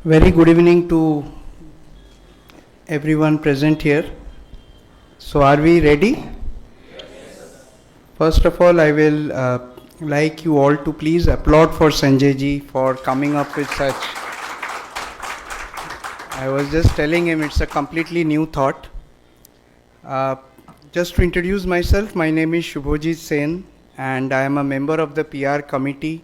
Very good evening to everyone present here. So, are we ready? First of all, I will like you all to please applaud for Sanjay ji for coming up with such. I was just telling him it's a completely new thought. Just to introduce myself, my name is Shubhojit Sen and I am a member of the PR committee,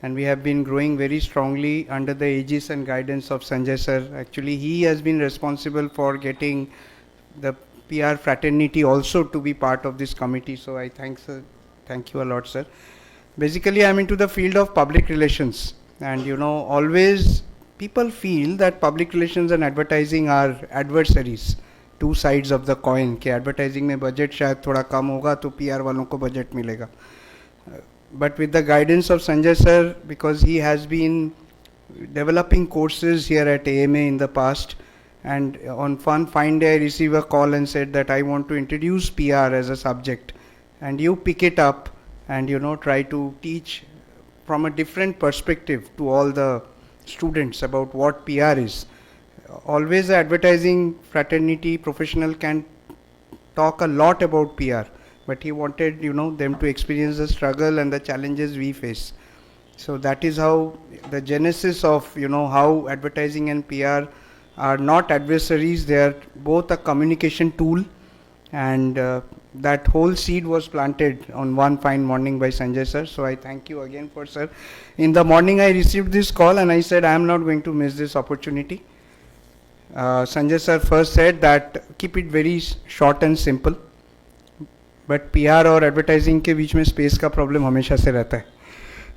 and we have been growing very strongly under the aegis and guidance of Sanjay sir. Actually, he has been responsible for getting the PR fraternity also to be part of this committee. So I thank you a lot, sir. Basically, I'm into the field of public relations, and always people feel that public relations and advertising are adversaries, two sides of the coin. कि advertising में budget शायद थोड़ा कम होगा तो PR वालों को budget मिलेगा. But with the guidance of Sanjay sir, because he has been developing courses here at AMA in the past, and on one fine day I received a call and said that I want to introduce PR as a subject, and you pick it up and try to teach from a different perspective to all the students about what PR is. Always the advertising fraternity professional can talk a lot about PR, but he wanted them to experience the struggle and the challenges we face. So that is how the genesis of how advertising and PR are not adversaries, they are both a communication tool, and that whole seed was planted on one fine morning by Sanjay sir. So I thank you again for sir. In the morning I received this call and I said I am not going to miss this opportunity. Sanjay sir first said that keep it very short and simple, but PR और advertising के बीच में space का problem हमेशा से रहता है,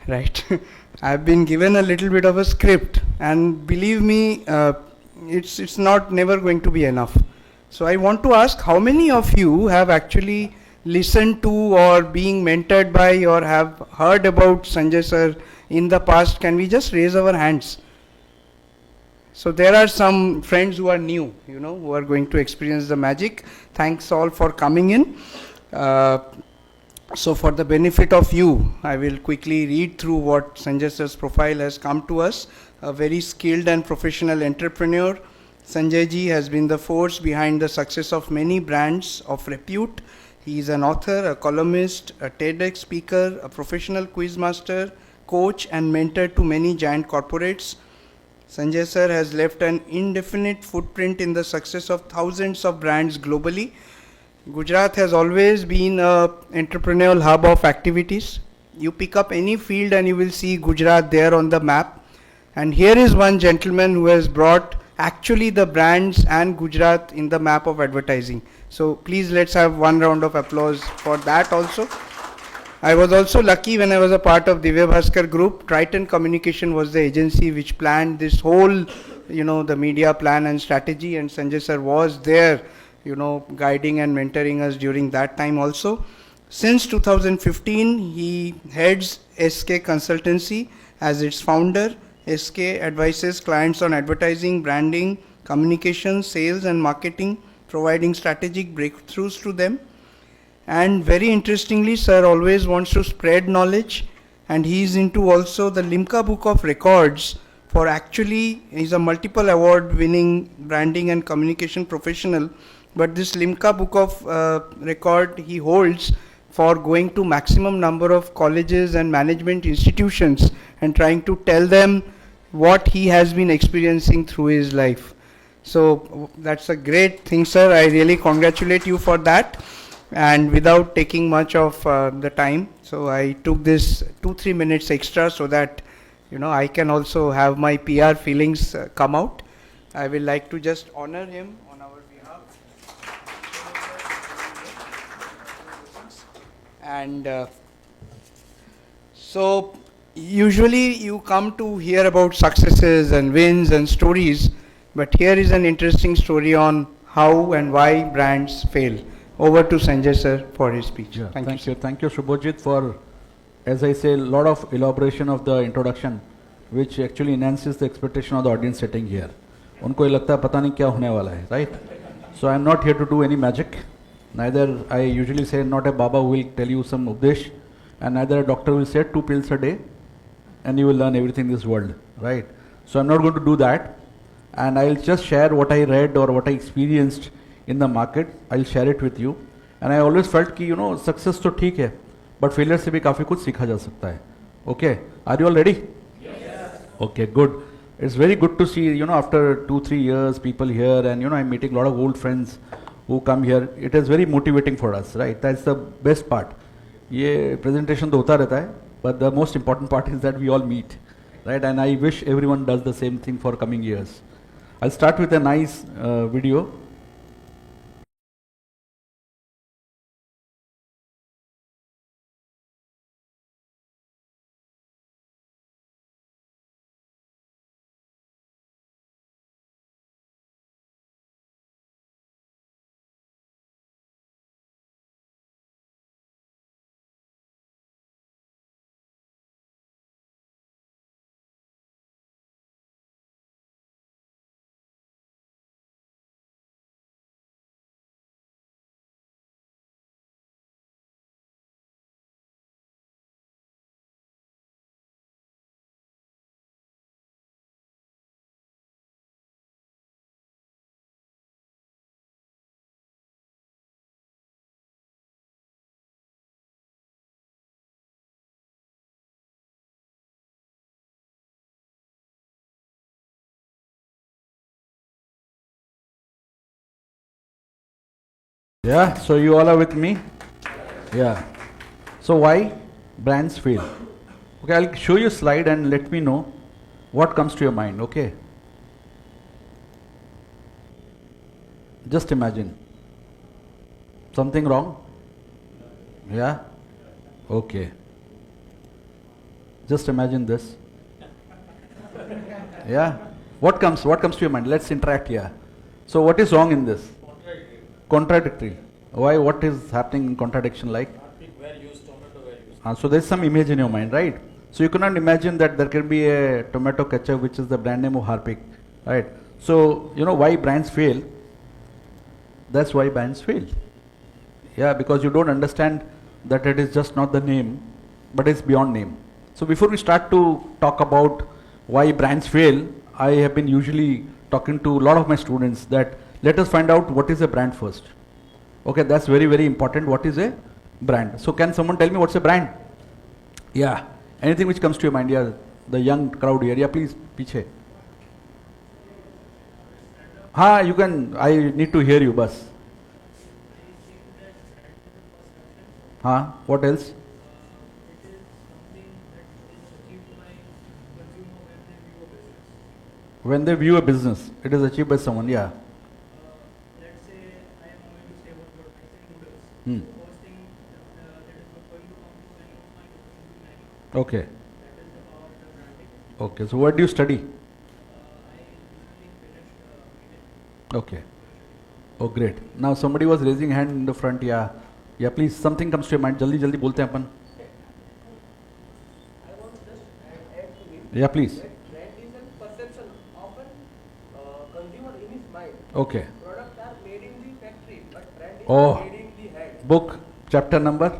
right? I've been given a little bit of a script, and believe me, it's not never going to be enough. So I want to ask, how many of you have actually listened to or being mentored by or have heard about Sanjay sir in the past? Can we just raise our hands? So there are some friends who are new, who are going to experience the magic. Thanks all for coming in. So for the benefit of you, I will quickly read through what Sanjay sir's profile has come to us. A very skilled and professional entrepreneur, Sanjay ji has been the force behind the success of many brands of repute. He is an author, a columnist, a TEDx speaker, a professional quizmaster, coach and mentor to many giant corporates. Sanjay sir has left an indefinite footprint in the success of thousands of brands globally. Gujarat has always been an entrepreneurial hub of activities. You pick up any field and you will see Gujarat there on the map. And here is one gentleman who has brought actually the brands and Gujarat in the map of advertising. So please let's have one round of applause for that also. I was also lucky when I was a part of Divya Bhaskar group. Triton Communication was the agency which planned this whole, the media plan and strategy, and Sanjay sir was there, guiding and mentoring us during that time also. Since 2015, he heads SK Consultancy as its founder. SK advises clients on advertising, branding, communication, sales and marketing, providing strategic breakthroughs to them. And very interestingly, sir always wants to spread knowledge, and he is into also the Limca Book of Records for actually, he's a multiple award winning branding and communication professional, but this Limca Book of Record he holds for going to maximum number of colleges and management institutions and trying to tell them what he has been experiencing through his life. So that's a great thing, sir. I really congratulate you for that. And without taking much of the time, so I took this 2-3 minutes extra so that I can also have my PR feelings come out. I will like to just honor him on our behalf. And so usually you come to hear about successes and wins and stories, but here is an interesting story on how and why brands fail. Over to Sanjay sir for his speech. Yeah, Thank you. Thank you, Shubhojit, for, as I say, a lot of elaboration of the introduction, which actually enhances the expectation of the audience sitting here. उनको ये लगता है पता नहीं क्या होने वाला है, right? So I am not here to do any magic. Neither I usually say not a Baba who will tell you some updesh, and neither a doctor will say 2 pills a day, and you will learn everything in this world, right? So I'm not going to do that, and I'll just share what I read or what I experienced in the market. I'll share it with you. And I always felt कि success तो ठीक है, but failure से भी काफ़ी कुछ सीखा जा सकता है. Okay, are you all ready? Yes. Okay, good. It's very good to see, after 2-3 years, people here, and I'm meeting a lot of old friends who come here. It is very motivating for us, right? That's the best part. ये presentation तो होता रहता है, but the most important part is that we all meet, right? And I wish everyone does the same thing for coming years. I'll start with a nice video. Yeah, so you all are with me? Yeah. So why brands fail? Okay, I'll show you a slide and let me know what comes to your mind, okay? Just imagine. Something wrong? Yeah? Okay. Just imagine this. Yeah? What comes to your mind? Let's interact here. So what is wrong in this? Contradictory. Why? What is happening in contradiction like? So there's some image in your mind, right? So you cannot imagine that there can be a tomato ketchup which is the brand name of Harpic, right? So why brands fail? That's why brands fail. Yeah, because you don't understand that it is just not the name, but it's beyond name. So before we start to talk about why brands fail, I have been usually talking to a lot of my students that let us find out what is a brand first. Okay, that's very, very important. What is a brand? So can someone tell me what's a brand? Yeah, anything which comes to your mind? Yeah, the young crowd here. Yeah, please, piche. Ha, you can, I need to hear you, bus. Ha, what else? When they view a business, it is achieved by someone, yeah. Let's say I am going to say about noodles. The first thing that is going to come to any of my Maggi. Okay. That is about the branding. Okay, so what do you study? I recently finished Okay. Oh, great. Now somebody was raising hand in the front, yeah. Yeah, please, something comes to your mind. Jaldi, jaldi bolte hain apan. I want to just add to it. Yeah, please. Brand is a perception of a consumer in his mind. Okay. Products are made in the factory, but brand is Oh. made in the head. Book, chapter number?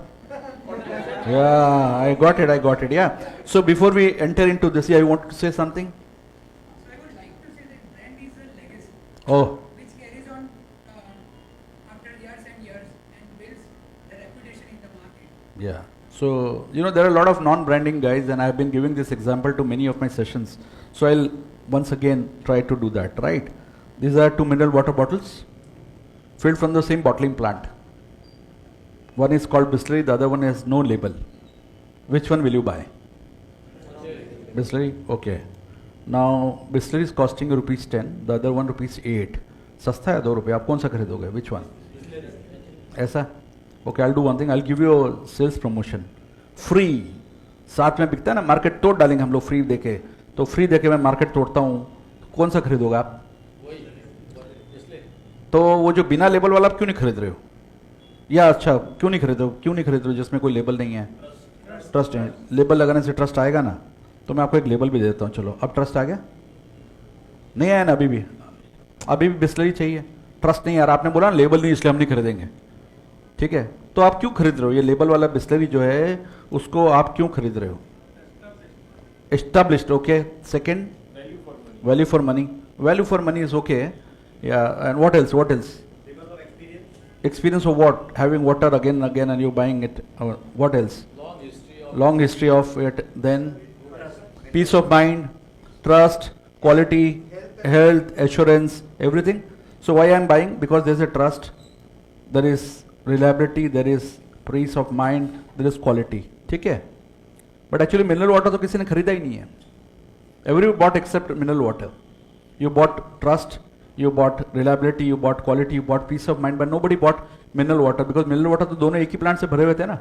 Yeah, I got it, yeah. So before we enter into this, yeah, you want to say something? So I would like to say that brand is a legacy Oh, which carries on after years and years and builds the reputation in the market. yeah. So, there are a lot of non-branding guys, and I've been giving this example to many of my sessions. So I'll once again try to do that, right? These are 2 mineral water bottles filled from the same bottling plant. One is called Bisleri, the other one has no label. Which one will you buy? Bisleri? Okay. Now, Bisleri is costing rupees 10, the other one rupees 8. सस्ता है 2 रुपये, आप कौन सा खरीदोगे? Which one? ऐसा? Okay, I'll do one thing. I'll give you a sales promotion. Free. साथ में बिकता है ना, मार्केट तोड़ डालेंगे हम लोग फ्री देके. तो फ्री देके मैं मार्केट तोड़ता हूँ. कौन सा खरीदोगे आप? तो वो जो बिना लेबल वाला आप क्यों नहीं खरीद रहे हो? या अच्छा क्यों नहीं खरीद रहे हो जिसमें कोई लेबल नहीं है? ट्रस्ट है. लेबल लगाने से ट्रस्ट आएगा ना? तो मैं आपको एक लेबल भी देता हूँ. चलो, अब ट्रस्ट आ गया? नहीं आया ना अभी भी बिस्लरी चाहिए. ट्रस्ट नहीं आ रहा. आपने बोला ना लेबल नहीं, इसलिए हम नहीं खरीदेंगे. ठीक है, तो आप क्यों खरीद रहे हो? ये लेबल वाला बिस्लरी जो है उसको आप क्यों खरीद रहे हो? Established. Okay. Second, Value for money. Value for money is okay. Yeah, and what else? What else? Because of experience. Experience of what? Having water again and again and you buying it. What else? Long history of it. Then peace of mind, trust, quality, health, assurance, everything. So why I am buying? Because there is a trust, there is reliability, there is peace of mind, there is quality. ठीक है? But actually mineral water तो किसी ने खरीदा ही नहीं है. Every bought except mineral water. You bought trust, you bought reliability, you bought quality, you bought peace of mind, but nobody bought mineral water because mineral water तो दोनों एक ही plant से भरे हुए थे ना.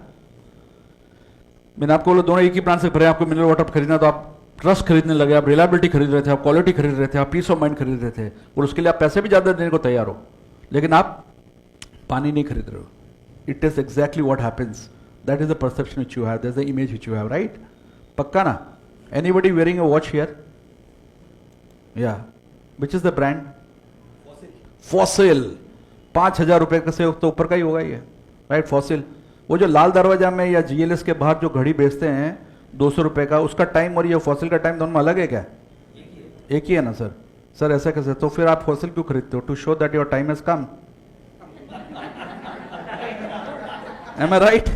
मैंने आपको बोला दोनों एक ही प्लांट से भरे, आपको मिनरल वाटर खरीदना तो आप ट्रस्ट खरीदने लगे, आप रिलायबिलिटी खरीद रहे थे, आप क्वालिटी खरीद रहे थे, आप पीस ऑफ माइंड खरीद रहे थे, और उसके लिए आप पैसे भी ज्यादा देने को तैयार हो, लेकिन आप पानी नहीं खरीद रहे हो. It is exactly what happens. That is the perception which you have, that's the image which you have, right? पक्का ना? Anybody wearing a watch here? या which is the brand? Fossil. 5,000 रुपए का से तो ऊपर का ही होगा ये, राइट? फॉसिल. वो जो लाल दरवाजा में या जीएलएस के बाहर जो घड़ी बेचते हैं 200 रुपए का, उसका टाइम और ये फॉसिल का टाइम दोनों में अलग है क्या? एक ही है ना सर? सर ऐसा कैसे? तो फिर आप फॉसिल क्यों खरीदते हो? To show that your time has come. Am I right?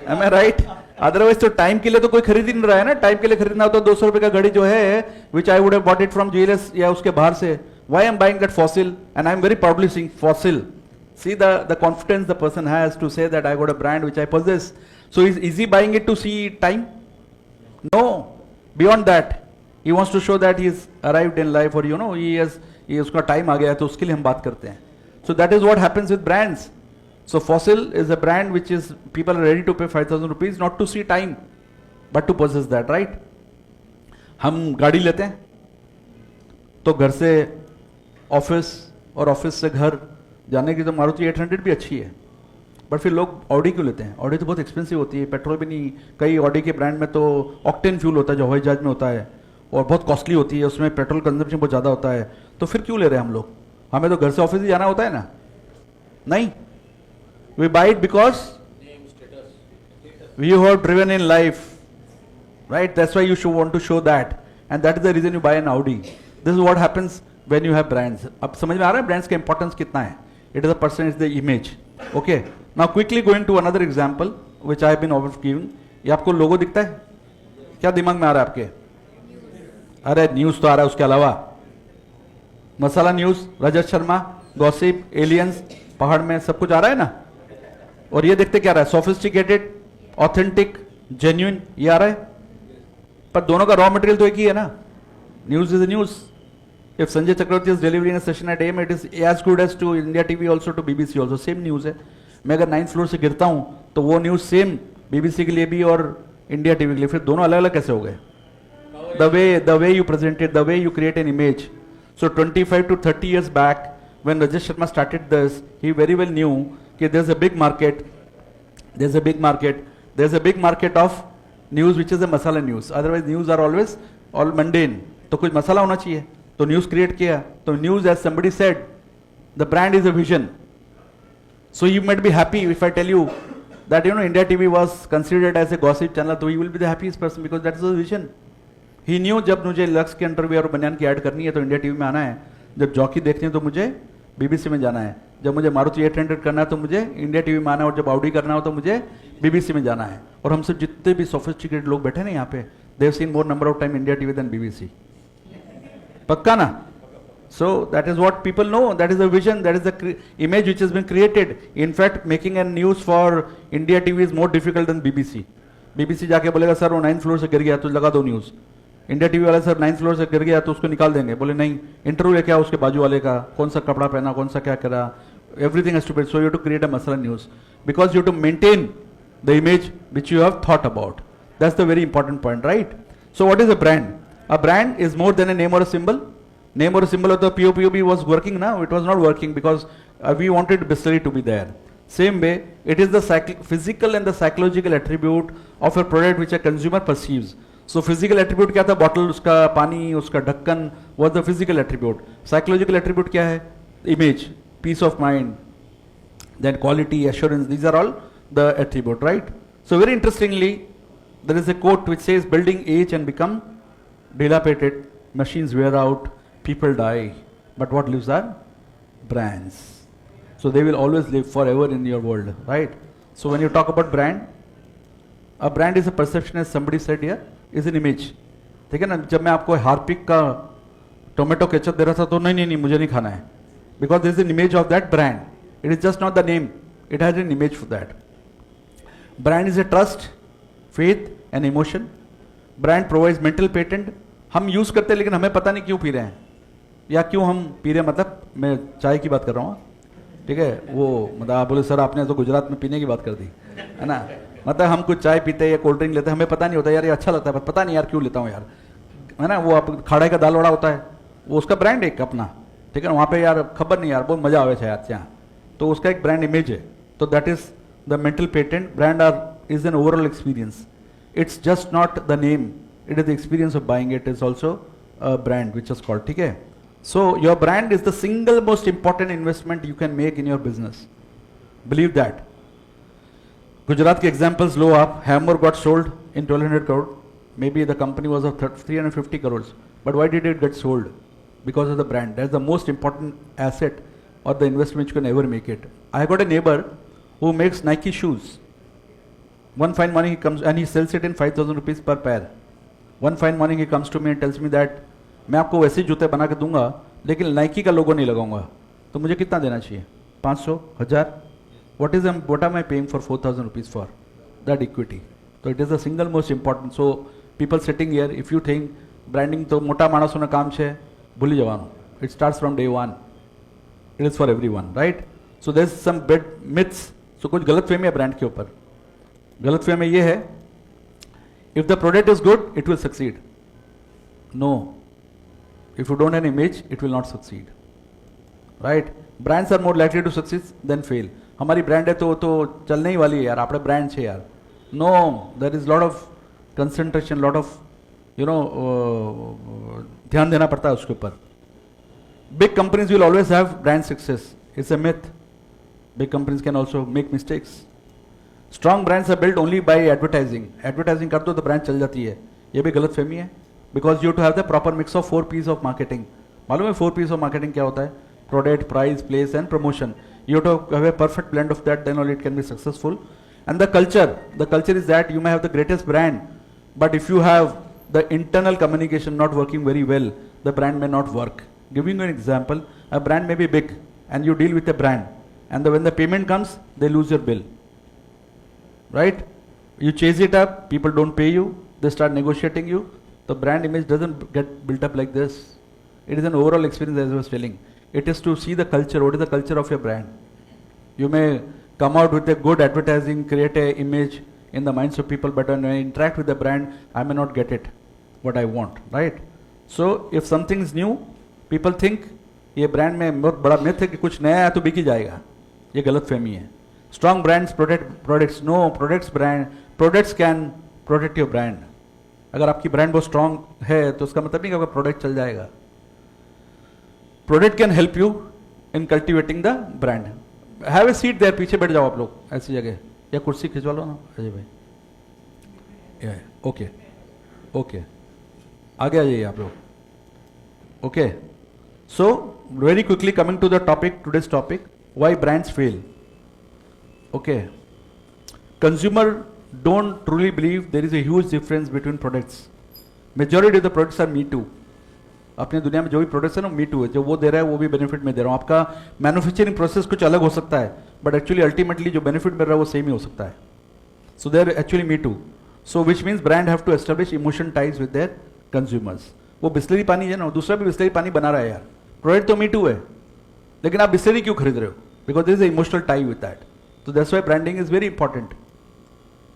Am I right? Otherwise तो टाइम के लिए तो कोई खरीद ही नहीं रहा है ना. टाइम के लिए खरीदना हो तो 200 रुपए का घड़ी जो है, which I would have bought it from GLS या उसके बाहर से. Why I am buying that Fossil and I am very proudly saying Fossil. See the confidence the person has to say that I got a brand which I possess. So is he buying it to see time? No. Beyond that, he wants to show that he is arrived in life, or you know he उसका time आ गया है, तो उसके लिए हम बात करते हैं. So that is what happens with brands. So Fossil is a brand which is people are ready to pay 5,000 rupees not to see time, but to possess that, right? हम गाड़ी लेते हैं तो घर से ऑफिस और ऑफिस से घर जाने की तो मारुति 800 भी अच्छी है, बट फिर लोग ऑडी क्यों लेते हैं? ऑडी तो बहुत एक्सपेंसिव होती है, पेट्रोल भी नहीं. कई ऑडी के ब्रांड में तो ऑक्टेन फ्यूल होता है जो हवाई जहाज में होता है, और बहुत कॉस्टली होती है, उसमें पेट्रोल कंजम्पशन बहुत ज़्यादा होता है. तो फिर क्यों ले रहे हैं हम लोग? हमें तो घर से ऑफिस ही जाना होता है ना. नहीं, we buy it because we have driven in life, right? That's why you should want to show that, and that is the reason you buy an Audi. This is what happens when you have brands. अब समझ में आ रहा है brands का importance कितना है? It is a person, it's the image. Okay. Now quickly going to another example which I have been over giving. ये आपको लोगो दिखता है? क्या दिमाग में आ रहा है आपके? अरे न्यूज तो आ रहा है, उसके अलावा मसाला news, Rajat Sharma, gossip, aliens, पहाड़ में, सब कुछ आ रहा है ना. और ये देखते क्या आ रहा है? सोफिस्टिकेटेड, ऑथेंटिक, जेन्युइन, ये आ रहा है. पर दोनों का रॉ मटेरियल तो एक ही है ना. News is news. If Sanjay Chakravarti is delivering a session at AM, it is as good as to India TV also, to BBC also. Same news है. मैं अगर 9th फ्लोर से गिरता हूँ तो वो न्यूज सेम BBC के लिए भी और इंडिया टीवी के लिए. फिर दोनों अलग अलग कैसे हो गए? The way you present it, the way you create an image. So 25 to 30 years back, when Rajesh Sharma started this, he very well knew that there's a big market. There's a big market of news which is a masala news. Otherwise news are always all mundane. तो कुछ मसाला होना चाहिए. तो news create किया. तो news, as somebody said, the brand is a vision. So you might be happy if I tell you that India TV was considered as a gossip channel, तो you will be the happiest person because that is the vision. He knew जब मुझे lux के underwear और बनियान की add करनी है तो इंडिया टीवी में आना है. जब जॉकी देखनी है तो मुझे बीबीसी में जाना है. जब मुझे मारुति 800 करना है तो मुझे इंडिया टीवी में आना है. और जब ऑडी करना हो तो मुझे बीबीसी में जाना है. और हमसे जितने भी सोफिस्टिकेटेड लोग बैठे ना यहाँ पे, they have seen more number of time India TV than BBC. पक्का ना? So that is what people know. That is the vision. That is the image which has been created. In fact, making a news for India TV is more difficult than BBC. BBC जाके बोलेगा sir वो 9th floor से गिर गया तो लगा दो news. India TV वाला सर 9th फ्लोर से गिर गया तो उसको निकाल देंगे. बोले नहीं, इंटरव्यू लेके आओ उसके बाजू वाले का, कौन सा कपड़ा पहना, कौन सा क्या करा. Everything has to be. So you have to create a masala news because you have to maintain the image which you have thought about. That's the very important point, right? So what is a brand? A brand is more than a name or a symbol. Name or a symbol of the POPOB was working now. It was not working because we wanted Bisleri to be there. Same way, it is the physical and the psychological attribute of a product which a consumer perceives. So physical attribute क्या था? Bottle, उसका पानी, उसका ढक्कन was the physical attribute. Psychological attribute क्या है? Image, peace of mind, then quality, assurance. These are all the attribute, right? So very interestingly, there is a quote which says, "Building age and become dilapidated, machines wear out, people die, but what lives are brands. So they will always live forever in your world, right? So when you talk about brand, a brand is a perception, as somebody said here, is an image. ठीक है ना, जब मैं आपको Harpic का tomato ketchup दे रहा था तो नहीं मुझे नहीं खाना है, because there is an image of that brand. It is just not the name, it has an image for that. Brand is a trust, faith and emotion. Brand provides mental patent. हम use करते हैं लेकिन हमें पता नहीं क्यों P रहे हैं, या क्यों हम पी रहे हैं, मतलब मैं चाय की बात कर रहा हूँ, ठीक है, वो मतलब आप बोले सर आपने तो गुजरात में पीने की बात कर दी है ना, मतलब हम कुछ चाय पीते हैं या कोल्ड ड्रिंक लेते हैं, हमें पता नहीं होता यार ये अच्छा लगता है, पता नहीं यार क्यों लेता हूँ यार, है ना, वो आप खाड़े का दाल वड़ा होता है, वो उसका ब्रांड एक अपना, ठीक है ना, वहाँ पे यार खबर नहीं यार बहुत मजा आवे यार यहाँ, तो उसका एक ब्रांड इमेज है, तो that is the mental patent. Brand are is an overall experience. It's just not the name, it is the experience of buying it is also a brand which is called, ठीक है. So your brand is the single most important investment you can make in your business. Believe that. Gujarat के examples लो आप, Hammer got sold in 1200 crore, maybe the company was of 350 crores, but why did it get sold? Because of the brand. That's the most important asset or the investment you can ever make it. I got a neighbor who makes Nike shoes. One fine morning he comes and he sells it in 5,000 rupees per pair. One fine morning he comes to me and tells me that मैं आपको वैसे जूते बना के दूंगा लेकिन Nike का लोगो नहीं लगाऊंगा, तो मुझे कितना देना चाहिए, 500, 1000? What am I paying for 4,000 rupees for that equity? So it is the single most important. So people sitting here, if you think branding तो मोटा मानसों ना काम छे, भूली जवानो. It starts from day one. It is for everyone, right? So there's some bad myths. So कुछ गलत फहमी है ब्रांड के ऊपर. गलत फहमी ये है, if the product is good, it will succeed. No. If you don't have an image, it will not succeed. Right? Brands are more likely to succeed than fail. हमारी ब्रांड है तो चलने ही वाली है यार, आपने ब्रांड छे यार. No, there is lot of concentration, lot of ध्यान देना पड़ता है उसके ऊपर. Big companies will always have brand success. It's a myth. Big companies can also make mistakes. Strong brands are built only by advertising. Advertising कर दो तो brand चल जाती है, ये भी गलत फहमी है. Because you have to have the proper mix of 4 P's of marketing. मालूम है 4 P's of marketing क्या होता है? Product, price, place and promotion. You have to have a perfect blend of that, then only it can be successful. And the culture is that you may have the greatest brand, but if you have the internal communication not working very well, the brand may not work. Giving you an example, a brand may be big and you deal with a brand, and when the payment comes, they lose your bill. Right? You chase it up, people don't pay you, they start negotiating you. The brand image doesn't get built up like this. It is an overall experience, as I was telling. It is to see the culture. What is the culture of your brand? You may come out with a good advertising, create an image in the minds of people, but when I interact with the brand, I may not get it, what I want, right? So if something is new, people think ये brand में बहुत बड़ा myth है कि कुछ नया है तो बिक ही जाएगा. ये गलत फहमी है. Strong brands protect products. No, products can protect your brand. अगर आपकी ब्रांड बहुत स्ट्रांग है तो उसका मतलब नहीं कि आपका प्रोडक्ट चल जाएगा. Product can help you in cultivating the brand. Have a seat there, पीछे बैठ जाओ आप लोग ऐसी जगह, या कुर्सी खिंचवा लो ना अजय भाई. ओके ओके, आगे आ जाइए आप लोग. Okay, so very quickly coming to the topic, today's topic, why brands fail. Okay, consumer don't truly believe there is a huge difference between products. Majority of the products are me too. अपनी दुनिया में जो भी products है ना me too है, जो वो दे रहा है वो भी बेनिफिट में दे रहा हूँ. आपका मैन्युफैक्चरिंग प्रोसेस कुछ अलग हो सकता है, बट एक्चुअली अल्टीमेटली जो बेनिफिट मिल रहा है वो सेम ही हो सकता है. So they are actually me too. So which means brand have to establish emotion ties with their consumers. वो बिस्लरी पानी है ना, दूसरा भी बिस्लरी पानी बना रहा है यार, प्रोडक्ट तो me too है, लेकिन आप बिस्लरी क्यों खरीद रहे हो? Because there is a emotional tie with that. So that's why branding is very important.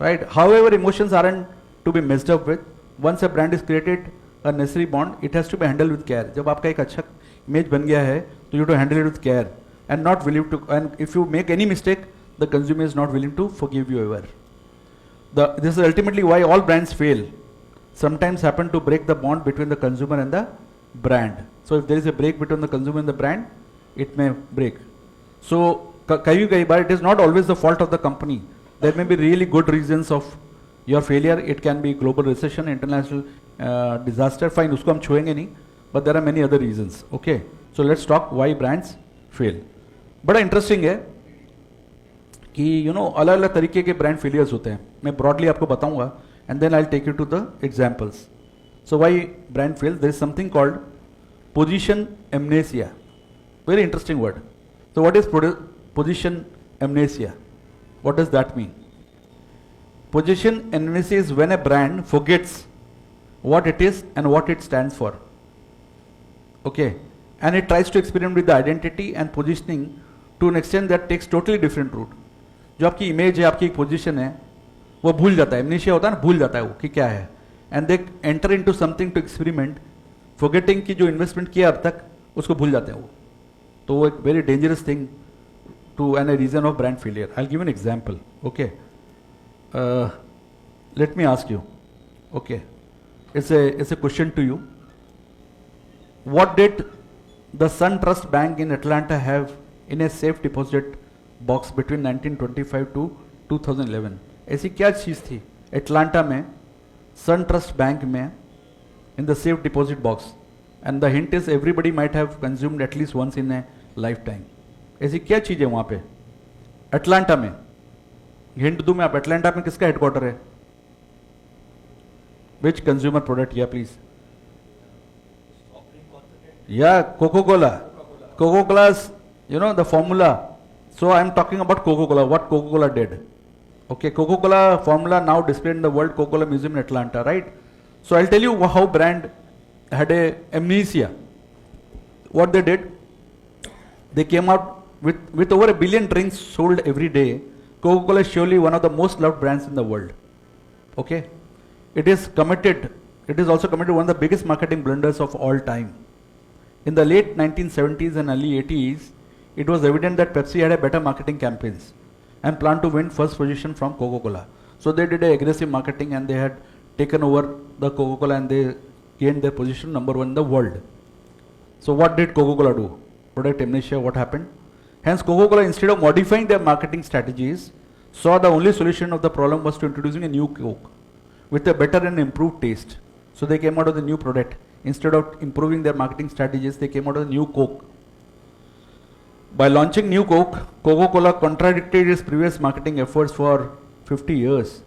Right? However, emotions aren't to be messed up with. Once a brand is created, a necessary bond, it has to be handled with care. जब आपका एक अच्छा image बन गया है, तो you have to handle it with care and not willing to. And if you make any mistake, the consumer is not willing to forgive you ever. This is ultimately why all brands fail. Sometimes happen to break the bond between the consumer and the brand. So if there is a break between the consumer and the brand, it may break. So कई बार it is not always the fault of the company. There may be really good reasons of your failure. It can be global recession, international disaster. Fine, उसको हम छुएंगे नहीं. but there are many other reasons. Okay, so let's talk why brands fail. बड़ा interesting है कि अलग अलग तरीके के ब्रांड फेलियर्स होते हैं. मैं ब्रॉडली आपको बताऊंगा and then I will take you to the examples. So why brand fail, there is something called position amnesia. Very interesting word. So what is position amnesia? What does that mean? Position amnesia is when a brand forgets what it is and what it stands for. Okay, and it tries to experiment with the identity and positioning to an extent that takes totally different route. जो आपकी image है, आपकी एक position है, वो भूल जाता है. एमनेशिया होता है ना, भूल जाता है वो कि क्या है. And they enter into something to experiment, forgetting कि जो इन्वेस्टमेंट किया अब तक उसको भूल जाते हैं वो. तो वो एक very dangerous thing to and a reason of brand failure. I will give an example. Okay, let me ask you. Okay, it's a question to you. What did the SunTrust Bank in Atlanta have in a safe deposit box between 1925 to 2011? ऐसी क्या चीज़ थी Atlanta में, SunTrust bank में, in the safe deposit box? And the hint is everybody might have consumed at least once in a lifetime. ऐसी क्या चीज़ है वहाँ पे एटलांटा में? हिंट दूँ मैं, आप एटलांटा में किसका हेडक्वार्टर है? Which consumer product? Yeah, please. Yeah, Coca-Cola. Coca-Cola's, the formula. So I'm talking about Coca-Cola, what Coca-Cola did. Okay, Coca-Cola formula now displayed in the World Coca-Cola Museum in Atlanta, right? So I'll tell you how brand had a amnesia. What they did, they came out with over 1 billion drinks sold every day. Coca-Cola is surely one of the most loved brands in the world. Okay? It is also committed one of the biggest marketing blunders of all time. In the late 1970s and early 80s, it was evident that Pepsi had a better marketing campaigns and planned to win first position from Coca-Cola. So they did a aggressive marketing and they had taken over the Coca-Cola and they gained their position number 1 in the world. So what did Coca-Cola do? Product amnesia, what happened? Hence Coca-Cola, instead of modifying their marketing strategies, saw the only solution of the problem was to introducing a new Coke with a better and improved taste. So they came out with a new product. Instead of improving their marketing strategies, they came out with a new Coke. By launching new Coke, Coca-Cola contradicted its previous marketing efforts for 50 years.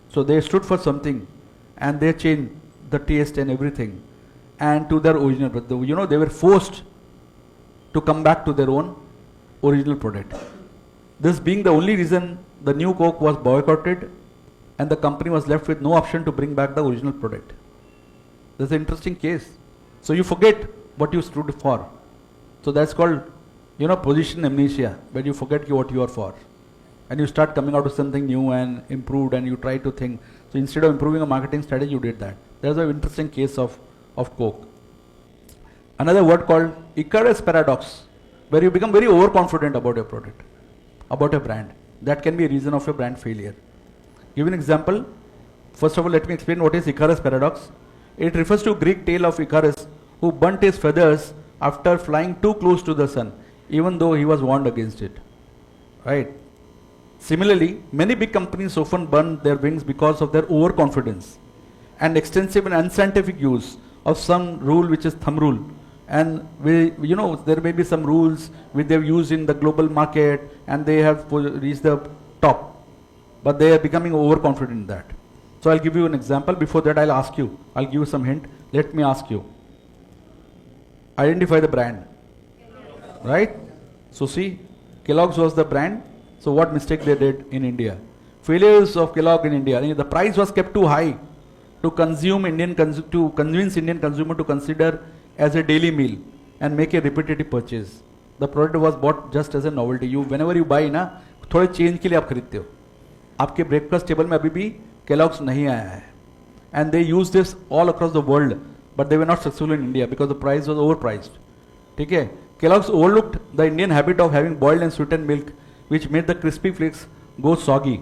So they stood for something and they changed the taste and everything and to their original product. They were forced to come back to their own original product. This being the only reason the new Coke was boycotted and the company was left with no option to bring back the original product. That's an interesting case. So you forget what you stood for. So that's called, position amnesia, where you forget what you are for. And you start coming out with something new and improved and you try to think. So instead of improving a marketing strategy, you did that. There's an interesting case of Coke. Another word called Icarus paradox, where you become very overconfident about your product, about a brand. That can be a reason of your brand failure. Give an example. First of all, let me explain what is Icarus paradox. It refers to Greek tale of Icarus who burnt his feathers after flying too close to the sun, even though he was warned against it. Right? Similarly, many big companies often burn their wings because of their overconfidence and extensive and unscientific use of some rule which is thumb rule. And there may be some rules which they have used in the global market and they have reached the top. But they are becoming overconfident in that. So I'll give you an example. Before that, I'll give you some hint. Let me ask you. Identify the brand. Right? So see, Kellogg's was the brand. So what mistake they did in India? Failures of Kellogg in India. The price was kept too high to convince Indian consumer to consider as a daily meal and make a repetitive purchase. The product was bought just as a novelty. Whenever you buy, थोड़े change के लिए आप खरीदते हो. आपके breakfast table में अभी भी Kellogg's नहीं आया है. And they used this all across the world, but they were not successful in India because the price was overpriced. ठीक है? Kellogg's overlooked the Indian habit of having boiled and sweetened milk, which made the crispy flakes go soggy,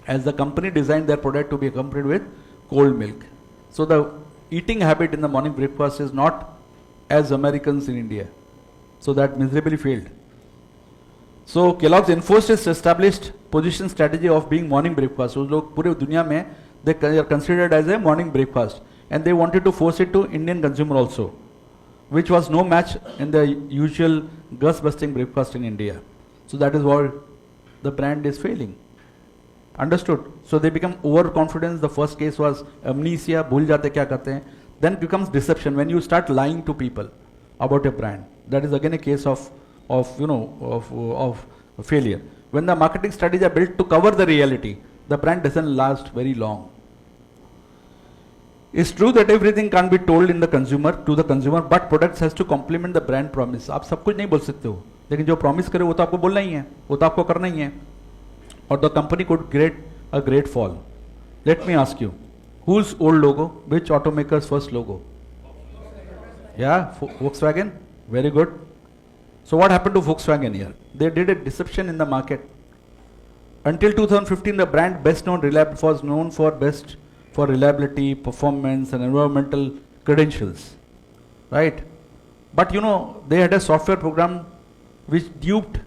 as the company designed their product to be accompanied with cold milk. So the eating habit in the morning breakfast is not as Americans in India. So that miserably failed. So Kellogg's enforced its established position strategy of being morning breakfast. So लोग पूरे दुनिया में they are considered as a morning breakfast, and they wanted to force it to Indian consumer also. which was no match in the usual gust-busting breakfast in India. So that is why the brand is failing. Understood? So they become overconfident. The first case was amnesia, bhul jate kya karte hain. Then becomes deception when you start lying to people about your brand. That is again a case of failure. When the marketing strategies are built to cover the reality, the brand doesn't last very long. It's true that everything can't be told in the consumer to the consumer, but products has to complement the brand promise. आप सब कुछ नहीं बोल सकते हो, लेकिन जो promise करे वो तो आपको बोलना ही है, वो तो आपको करना ही है. Or the company could get a great fall. Let me ask you, whose old logo? Which automaker's first logo? Yeah, Volkswagen. Very good. So what happened to Volkswagen here? They did a deception in the market. Until 2015, the brand best known was known for best for reliability, performance, and environmental credentials, right? But they had a software program which duped,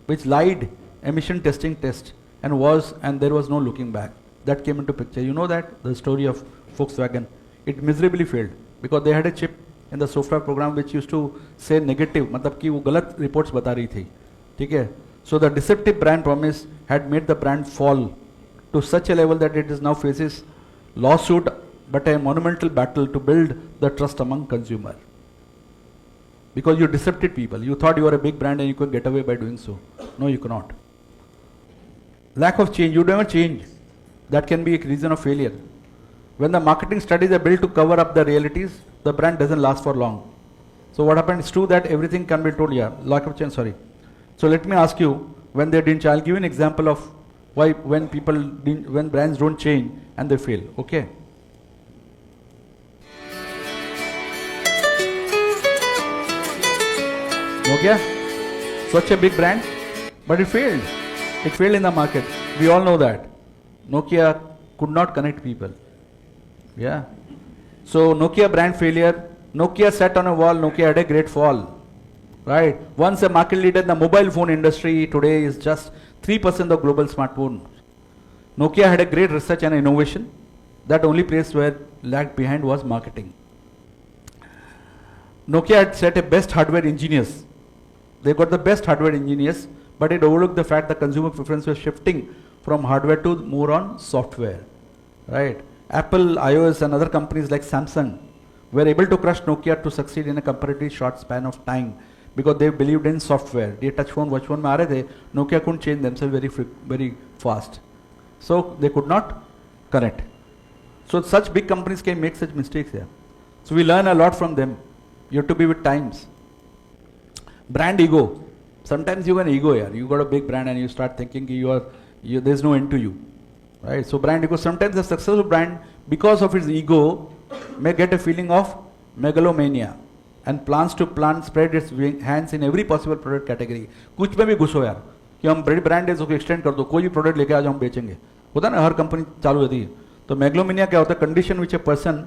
which lied emission testing test, and there was no looking back. That came into picture. You know that the story of Volkswagen, it miserably failed because they had a chip in the software program which used to say negative, मतलब कि वो गलत reports बता रही थी, ठीक है? So the deceptive brand promise had made the brand fall to such a level that it is now faces lawsuit, but a monumental battle to build the trust among consumer. Because you decepted people. You thought you were a big brand and you could get away by doing so. No, you cannot. Lack of change. You never change. That can be a reason of failure. When the marketing strategies are built to cover up the realities, the brand doesn't last for long. So what happened? It's true that everything can be told. Yeah, lack of change. Sorry. So let me ask you, when they didn't, I'll give you an example of why when brands don't change and they fail. Okay. Nokia, such a big brand, but it failed. It failed in the market. We all know that. Nokia could not connect people. Yeah. So Nokia brand failure. Nokia sat on a wall. Nokia had a great fall. Right. Once a market leader in the mobile phone industry, today is just 3% of global smartphones. Nokia had a great research and innovation. That only place where lagged behind was marketing. Nokia had set a best hardware engineers. They got the best hardware engineers, but it overlooked the fact that consumer preference was shifting from hardware to more on software. Right? Apple, iOS, and other companies like Samsung were able to crush Nokia to succeed in a comparatively short span of time because they believed in software. ये touch phone, watch phone में आ रहे थे, Nokia couldn't change themselves very fast. So they could not connect. So such big companies can make such mistakes here. So we learn a lot from them. You have to be with times. Brand ego. Sometimes you have an ego here. You got a big brand and you start thinking there's no end to you. Right? So brand ego. Sometimes a successful brand, because of its ego, may get a feeling of megalomania and plans spread its hands in every possible product category. कुछ में भी घुसो यार कि हम बड़ी brand है उसको extend कर दो, कोई भी प्रोडक्ट लेके आ जाओ हम बेचेंगे. होता है ना, हर कंपनी चालू होती है. तो मेगलोमेनिया क्या होता है? Condition which a person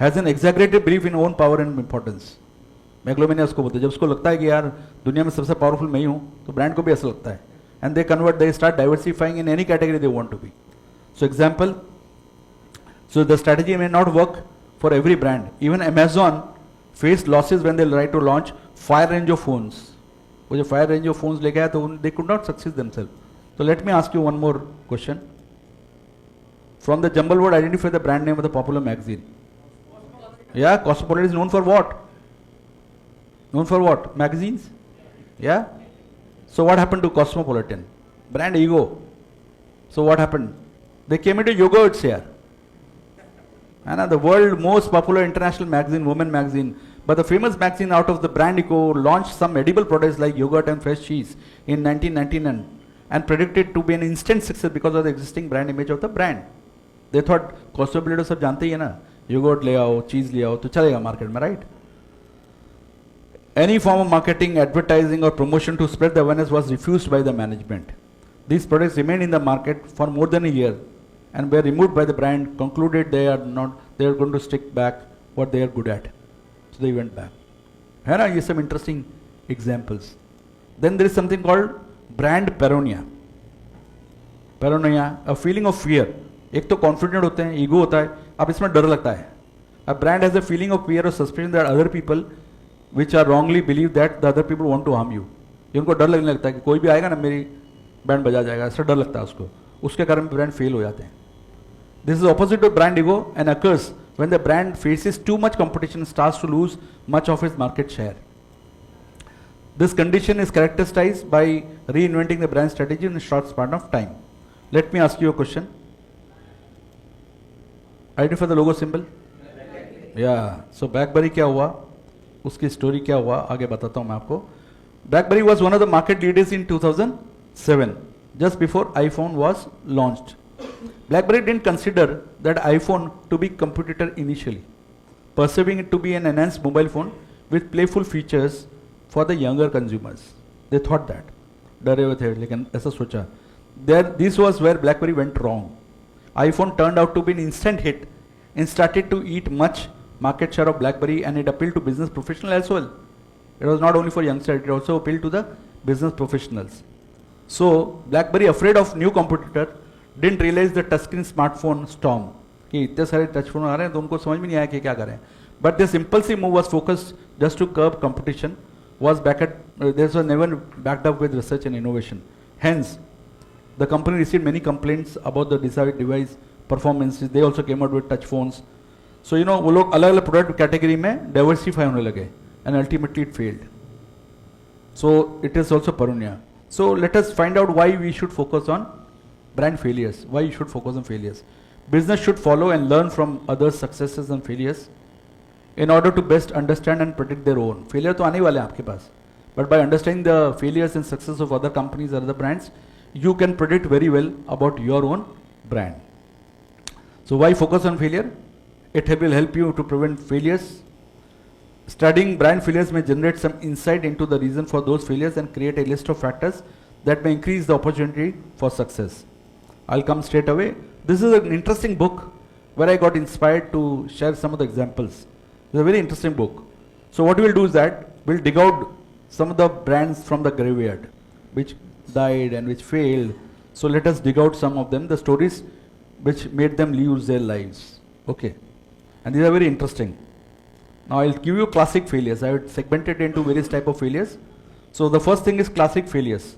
has an exaggerated belief in own power and importance. Megalomania उसको बोलते हैं. जब उसको लगता है कि यार दुनिया में सबसे पावरफुल मैं ही हूँ, तो ब्रांड को भी ऐसा लगता है. And they start diversifying in any category they want to be. So example, so the strategy may not work for every brand. Even Amazon faced losses when they tried to launch fire range of phones. वो जो fire range of phones लेके आया तो they could not succeed themselves. So let me ask you one more question. From the jumble word, identify the brand name of the popular magazine. Yeah, Cosmopolitan is known for what? Known for what? Magazines? Yeah. So what happened to Cosmopolitan? Brand ego. So what happened? They came into yogurts here. And the world most popular international magazine, women magazine. But the famous magazine out of the brand ego launched some edible products like yogurt and fresh cheese in 1999 and predicted to be an instant success because of the existing brand image of the brand. They thought Cosmopolitan सब जानते ही है ना, yogurt ले आओ, cheese ले आओ, तो चलेगा market में, right? Any form of marketing, advertising or promotion to spread the awareness was refused by the management. These products remained in the market for more than a year and were removed by the brand, concluded they are going to stick back what they are good at. So they went back. Here are some interesting examples. Then there is something called brand paranoia. Paranoia, a feeling of fear. एक तो confident होते हैं, ego होता है, अब इसमें डर लगता है. A brand has a feeling of fear or suspicion that other people which are wrongly believe that the other people want to harm you. ये उनको डर लगने लगता है कि कोई भी आएगा ना मेरी बैंड बजा जाएगा, ऐसा डर लगता है उसको, उसके कारण ब्रांड फेल हो जाते हैं. This is opposite to brand ego and occurs when the brand faces too much competition and starts to lose much of its market share. This condition is characterized by reinventing the brand strategy in a short span of time. Let me ask you a question. Identify the logo symbol. Yeah. So BlackBerry क्या हुआ, उसकी story क्या हुआ, आगे बताता हूँ मैं आपको. BlackBerry was one of the market leaders in 2007, just before iPhone was launched. BlackBerry didn't consider that iPhone to be competitor initially, perceiving it to be an enhanced mobile phone with playful features for the younger consumers. They thought that. डरे हुए थे, लेकिन ऐसा सोचा. This was where BlackBerry went wrong. iPhone turned out to be an instant hit and started to eat much market share of BlackBerry, and it appealed to business professionals as well. It was not only for youngsters, it also appealed to the business professionals. So BlackBerry, afraid of new competitor, didn't realize the touchscreen smartphone storm. कि इतने सारे touch phone आ रहे हैं तो उनको समझ में नहीं आया कि क्या करें. But this impulsive move was focused just to curb competition, was this was never backed up with research and innovation. Hence, the company received many complaints about the desired device performances. They also came out with touch phones. So you know वो लोग अलग अलग product category में diversify होने लगे, and ultimately it failed. So it is also parunya. So let us find out why we should focus on brand failures. Why you should focus on failures? Business should follow and learn from others' successes and failures in order to best understand and predict their own. Failure तो आने वाले हैं आपके पास, but by understanding the failures and success of other companies or other brands, you can predict very well about your own brand. So why focus on failure? It will help you to prevent failures. Studying brand failures may generate some insight into the reason for those failures and create a list of factors that may increase the opportunity for success. I'll come straight away. This is an interesting book where I got inspired to share some of the examples. It's a very interesting book. So what we'll do is that we'll dig out some of the brands from the graveyard which died and which failed. So let us dig out some of them, the stories which made them lose their lives. Okay. And these are very interesting. Now I'll give you classic failures. I would segment it into various type of failures. So the first thing is classic failures.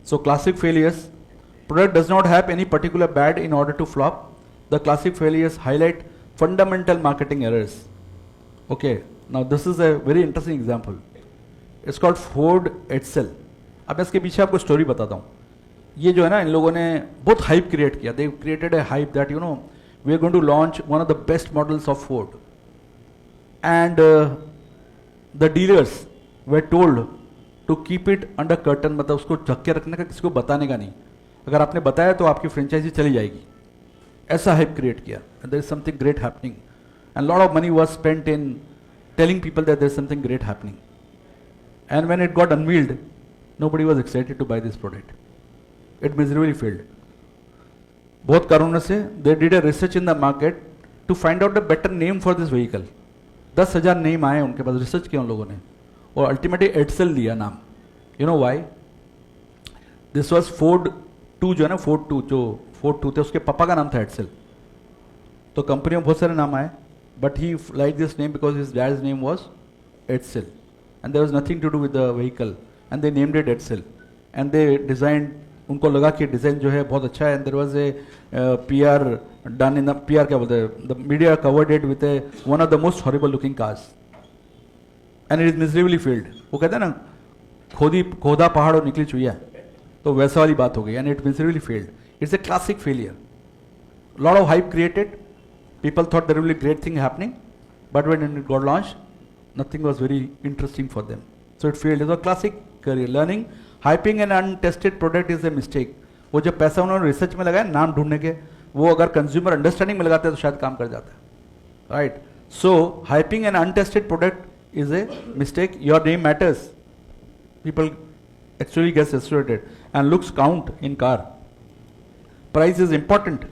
So classic failures, product does not have any particular bad in order to flop. The classic failures highlight fundamental marketing errors. Okay, now this is a very interesting example. It's called Ford Edsel. अब इसके पीछे आपको story बताता हूँ. ये जो है ना, इन लोगों ने बहुत हाइप क्रिएट किया. They created a hype that we are going to launch one of the best models of Ford. And the dealers were told to keep it under curtain, मतलब उसको ढक के रखने का, किसी को बताने का नहीं. अगर आपने बताया तो आपकी फ्रेंचाइजी चली जाएगी. ऐसा हाइप क्रिएट किया. And there is something great happening. And a lot of money was spent in telling people that there is something great happening. And when it got unveiled, nobody was excited to buy this product. It miserably failed. बहुत कारणों से they did a research in the market to find out a better name for this vehicle. 10,000 name आए उनके पास, research किया उन लोगों ने, और अल्टीमेटली एडसेल लिया नाम. You know why? This was Ford 2, जो है ना फोर्ड 2, जो फोर्ड 2 थे उसके पापा का नाम था एडसेल. तो कंपनी में बहुत सारे नाम आए, but he like this name because his dad's name was Edsel and there was nothing to do with the vehicle and they named it Edsel and they design. उनको लगा कि डिजाइन जो है बहुत अच्छा है, and there was a PR done in the PR, क्या बोलते हैं, the media covered it with a one of the most horrible looking cars and it is miserably failed. वो कहते हैं ना, खोदा पहाड़ और निकली चुईया, तो वैसा वाली बात हो गई, and it miserably failed. It's a classic failure. Lot of hype created, people thought there will be great thing happening, but when it got launched, nothing was very interesting for them. So it failed. It's a classic career learning. Hyping an untested product is a mistake. वो जब पैसा उन्होंने research में लगाया नाम ढूंढने के, वो अगर कंज्यूमर अंडरस्टैंडिंग में लगाते हैं तो शायद काम कर जाता है. Right? So hyping an untested product is a mistake. Your name matters. People actually get saturated and looks count in car. Price is important.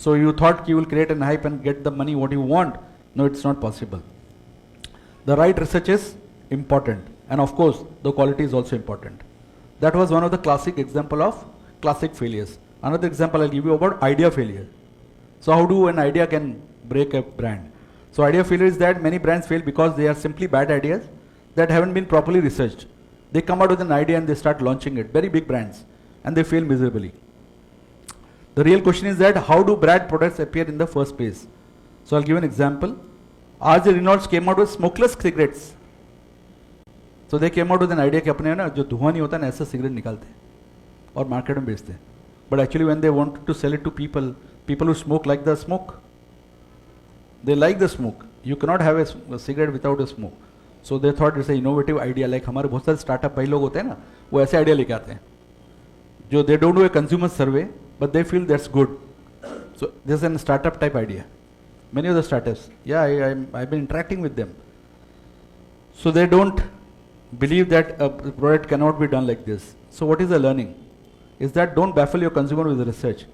So you thought you will create an hype and get the money what you want. No, it's not possible. The right research is important, and of course the quality is also important. That was one of the classic example of classic failures. Another example I'll give you about idea failure. So how do an idea can break a brand? So idea failure is that many brands fail because they are simply bad ideas that haven't been properly researched. They come out with an idea and they start launching it, very big brands, and they fail miserably. The real question is that how do brand products appear in the first place? So I'll give an example. आज Reynolds came out with smokeless cigarettes. So they came out with an idea कि अपने ना जो धुआं नहीं होता ना ऐसा सिगरेट निकालते हैं और मार्केट में बेचते हैं. But actually when they wanted to sell it to people, people who smoke like the smoke. They like the smoke. You cannot have a cigarette without a smoke. So they thought it's an innovative idea. Like हमारे बहुत सारे startup भाई लोग होते हैं ना, वो ऐसे आइडिया लेके आते हैं जो they don't do a consumer survey, but they feel that's good. So this is a startup type idea. Many of the startups, yeah, I've been interacting with them. So they don't believe that a product cannot be done like this. So what is the learning? Is that don't baffle your consumer with research.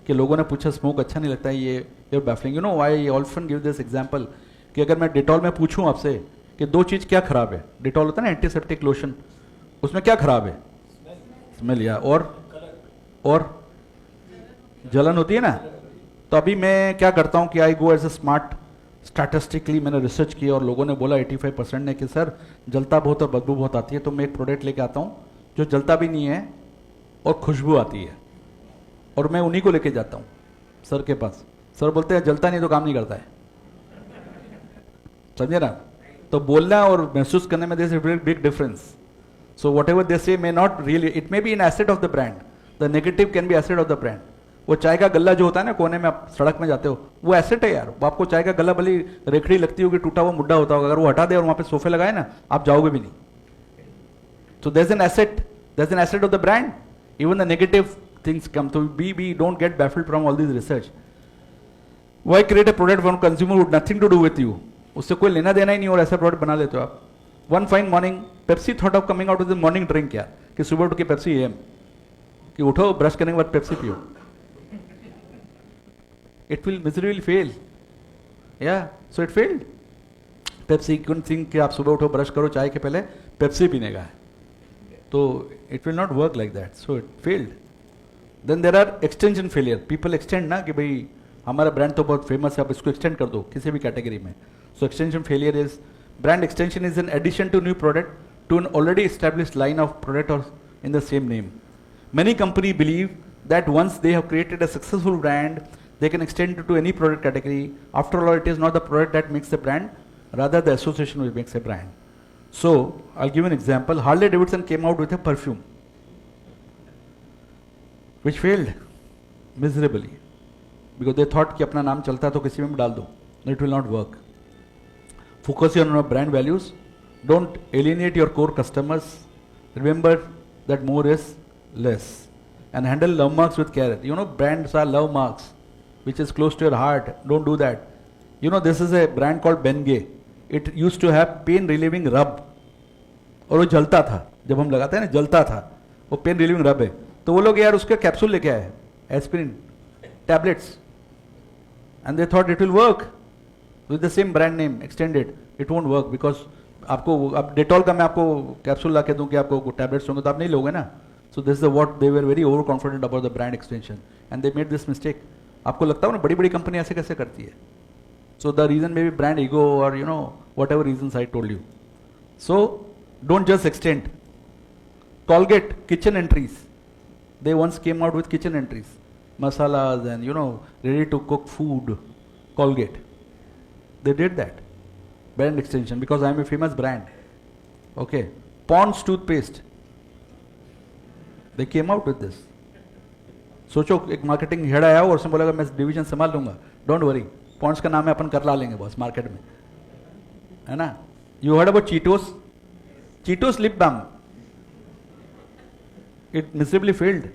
कि लोगों ने पूछा smoke अच्छा नहीं लगता है, ये you're baffling. You know why I often give this example? कि अगर मैं डिटॉल में पूछूं आपसे कि दो चीज़ क्या खराब है, डिटॉल होता है ना एंटीसेप्टिक लोशन, उसमें क्या खराब है? स्मेल या और जलन होती है ना. तो अभी मैं क्या करता हूँ कि I go as a smart statistically मैंने रिसर्च किया और लोगों ने बोला 85% ने कि सर जलता बहुत और बदबू बहुत आती है, तो मैं एक प्रोडक्ट लेके आता हूँ जो जलता भी नहीं है और खुशबू आती है, और मैं उन्हीं को लेके जाता हूँ सर के पास. सर बोलते हैं जलता नहीं तो काम नहीं करता है. समझे ना? तो बोलना और महसूस करने में there is a big difference. So whatever they say may not really, it may be an asset of the brand. The negative can be asset of the brand. वो चाय का गल्ला जो होता है ना कोने में, आप सड़क में जाते हो, वो एसेट है यार. वो आपको चाय का गल्ला भली रेखड़ी लगती होगी, टूटा हुआ मुड्डा होता होगा, अगर वो हटा दे और वहां पे सोफे लगाए ना, आप जाओगे भी नहीं. So there is an asset of the brand. Even the negative things come. So we don't get baffled from all this research. Why create a product for consumer with nothing to do with you? उससे कोई लेना देना ही नहीं और ऐसा product बना लेते हो आप. One fine morning, Pepsi thought of coming out with a morning drink यार, कि सुबह उठ के पेप्सी AM, कि उठो ब्रश करने के बाद पेप्सी पियो. It will miserably fail. Yeah, so it failed. Pepsi couldn't think कि आप सुबह उठो ब्रश करो चाय के पहले पेप्सी पीने का है. तो it will not work like that. So it failed. Then there are extension failure. People extend ना कि भाई हमारा ब्रांड तो बहुत फेमस है, आप इसको एक्सटेंड कर दो किसी भी कैटेगरी में. So extension failure is, brand extension is an addition to new product to an already established line of product or in the same name. Many companies believe that once they have created a successful brand, they can extend it to any product category. After all, it is not the product that makes the brand, rather the association which makes a brand. So I'll give an example. Harley Davidson came out with a perfume which failed miserably because they thought कि अपना नाम चलता है तो किसी में भी डाल दो. No, it will not work. Focus on your brand values. Don't alienate your core customers. Remember that more is less. And handle love marks with care. You know, brands are love marks, which is close to your heart. Don't do that. You know, this is a brand called Bengay. It used to have pain relieving rub. और वो जलता था, जब हम लगाते हैं ना जलता था, वो पेन रिलीविंग रब है. तो वो लोग यार उसके कैप्सूल लेके आए, aspirin tablets, and they thought it will work with the same brand name extended. It won't work because आपको अब डेटॉल का मैं आपको कैप्सूल ला के दूँ कि आपको टैबलेट्स होंगे तो आप नहीं लोगे ना. So this is what they were very over confident about the brand extension and they made this mistake. आपको लगता हो ना बड़ी बड़ी कंपनी ऐसे कैसे करती है. So the reason may be brand ego और you know whatever reason I told you. So don't just extend. Colgate kitchen entries. They once came out with kitchen entries, masalas and you know ready to cook food. Colgate, they did that brand extension because I am a famous brand. Okay, Pond's toothpaste, they came out with this. सोचो एक marketing head आया और उसने बोला मैं division संभाल लूंगा, don't worry, Pond's का नाम है अपन कर ला लेंगे बस मार्केट में, है ना. You heard about Cheetos lip balm. It miserably failed.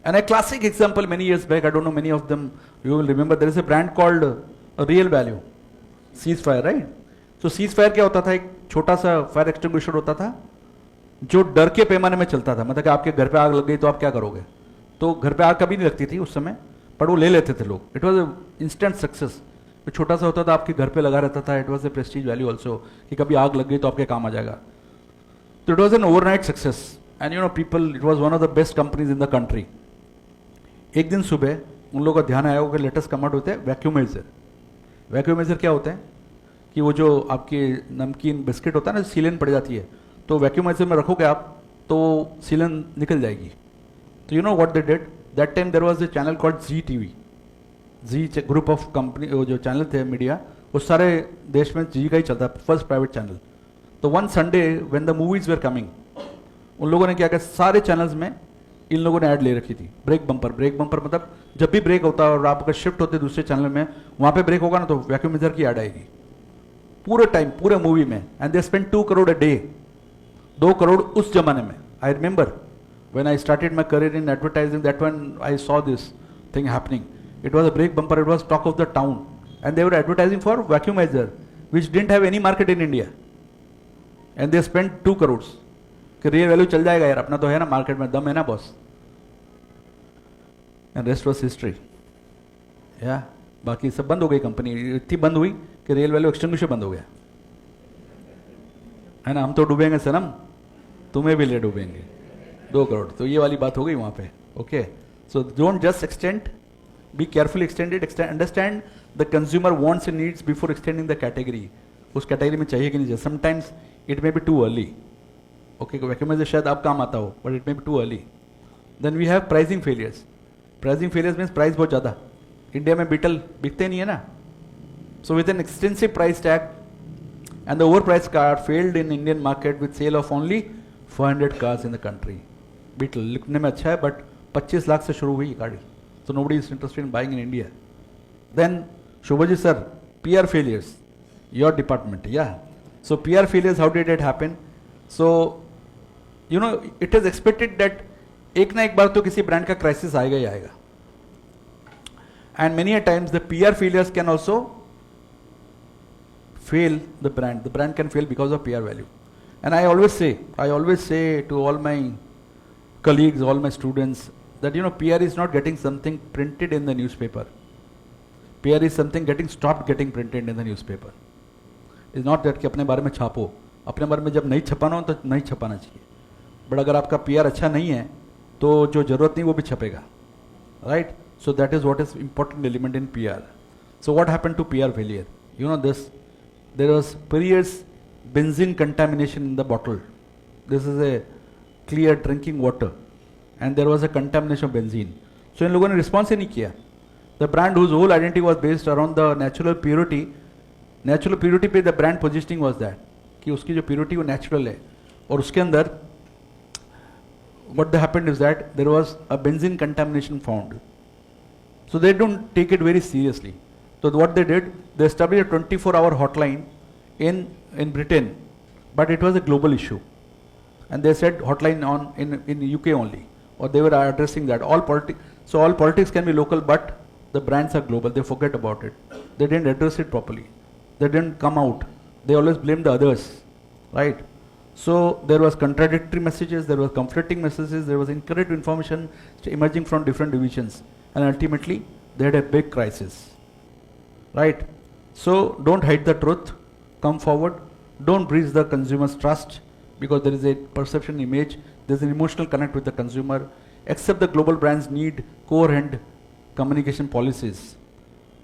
And a classic example many years back, I don't know many of them you will remember, there is a brand called Real Value, Ceasefire, right? So Ceasefire क्या होता था, एक छोटा सा fire extinguisher होता था जो डर के पैमाने में चलता था. मतलब कि आपके घर पे आग लग गई तो आप क्या करोगे. तो घर पे आग कभी नहीं लगती थी उस समय, पर वो ले लेते थे लोग. It was instant success. तो छोटा सा होता था, आपके घर पे लगा रहता था. It was a Prestige value also कि कभी आग लग गई तो आपके काम आ जाएगा. तो it was an overnight success. And you know people, it was one of the best companies in the country. एक दिन सुबह उन लोगों का ध्यान आया कि लेटेस्ट कम आउट होते हैं वैक्यूमाइजर. वैक्यूमाइजर क्या होते हैं कि वो जो आपकी नमकीन बिस्किट होता है ना, सीलन पड़ जाती है, तो वैक्यूमाइजर में रखोगे आप तो सीलन निकल जाएगी. तो you know what they did that time, there was a channel called Zee TV. Zee group of company, वो जो चैनल थे मीडिया, वो सारे देश में जी का ही चलता है, फर्स्ट प्राइवेट चैनल. तो one Sunday when the movies were coming, उन लोगों ने क्या किया, सारे चैनल्स में इन लोगों ने ऐड ले रखी थी. Break bumper. ब्रेक बम्पर मतलब जब भी ब्रेक होता है और आप अगर शिफ्ट होते दूसरे चैनल में, वहां पे ब्रेक होगा ना तो वैक्यूमाइजर की ऐड आएगी पूरे टाइम, पूरे मूवी में. And they spend 2 crore a day. 2 crore उस जमाने में. I remember when I started my career in advertising, that when I saw this thing happening, it was a break bumper, it was talk of the town, and they were advertising for vacuumizer which didn't have any market in India, and they spent 2 crores कि real value चल जाएगा यार, अपना तो है ना market में, दम है ना boss. And rest was history. या बाकी सब बंद हो गई कंपनी, इतनी बंद हुई कि रियल वैल्यू एक्सटिंग्विशर बंद हो गया, है ना. हम तो डूबेंगे सनम, तुम्हें भी ले डूबेंगे. 2 करोड़. तो ये वाली बात हो गई वहां पे. Okay, so don't just extend, be carefully extended, understand the consumer wants and needs before extending the category. उस कैटेगरी में चाहिए कि नहीं चाहिए. Sometimes it may be too early. Okay, vacuumizer शायद आप काम आता हो, but it may be too early. Then we have pricing failures. Pricing failures means price बहुत ज़्यादा. इंडिया में बीटल बिकते नहीं है ना, so with an extensive price tag and the overpriced car failed in Indian market with sale of only 400 cars in the country. Beetle लिखने में अच्छा है, but 25 लाख से शुरू हुई ये गाड़ी. So nobody is interested in buying in India. Then Shubhaji sir, PR failures, your department, yeah. So PR failures, how did it happen? So you know, it is expected that एक ना एक बार तो किसी ब्रांड का crisis आएगा ही आएगा. And many a times the PR failures can also fail the brand. The brand can fail because of PR value. And I always say to all my colleagues, all my students, that you know, PR is not getting something printed in the newspaper. PR is something stopped getting printed in the newspaper. It's not that कि अपने बारे में छापो. अपने बारे में जब नहीं छपाना हो तो नहीं छपाना चाहिए. बट अगर आपका PR अच्छा नहीं है तो जो जरूरत नहीं वो भी छपेगा. Right? So that is what is important element in PR. So what happened to PR failure? You know this. There was periods benzene contamination in the bottle. This is a clear drinking water, and there was a contamination of benzene. So इन लोगों ने response ही नहीं किया. The brand whose whole identity was based around the natural purity पे the brand positioning was that कि उसकी जो purity वो natural है, और उसके अंदर what happened is that there was a benzene contamination found. So they don't take it very seriously. So what they did, they established a 24-hour hotline in Britain, but it was a global issue, and they said hotline on in UK only, or they were addressing that all politics can be local, but the brands are global. They forget about it. They didn't address it properly. They didn't come out. They always blame the others, right? So there was contradictory messages, there was conflicting messages, there was incorrect information emerging from different divisions, and ultimately they had a big crisis. Right? So don't hide the truth, come forward, don't breach the consumer's trust, because there is a perception image, there is an emotional connect with the consumer. Accept the global brands need coherent communication policies.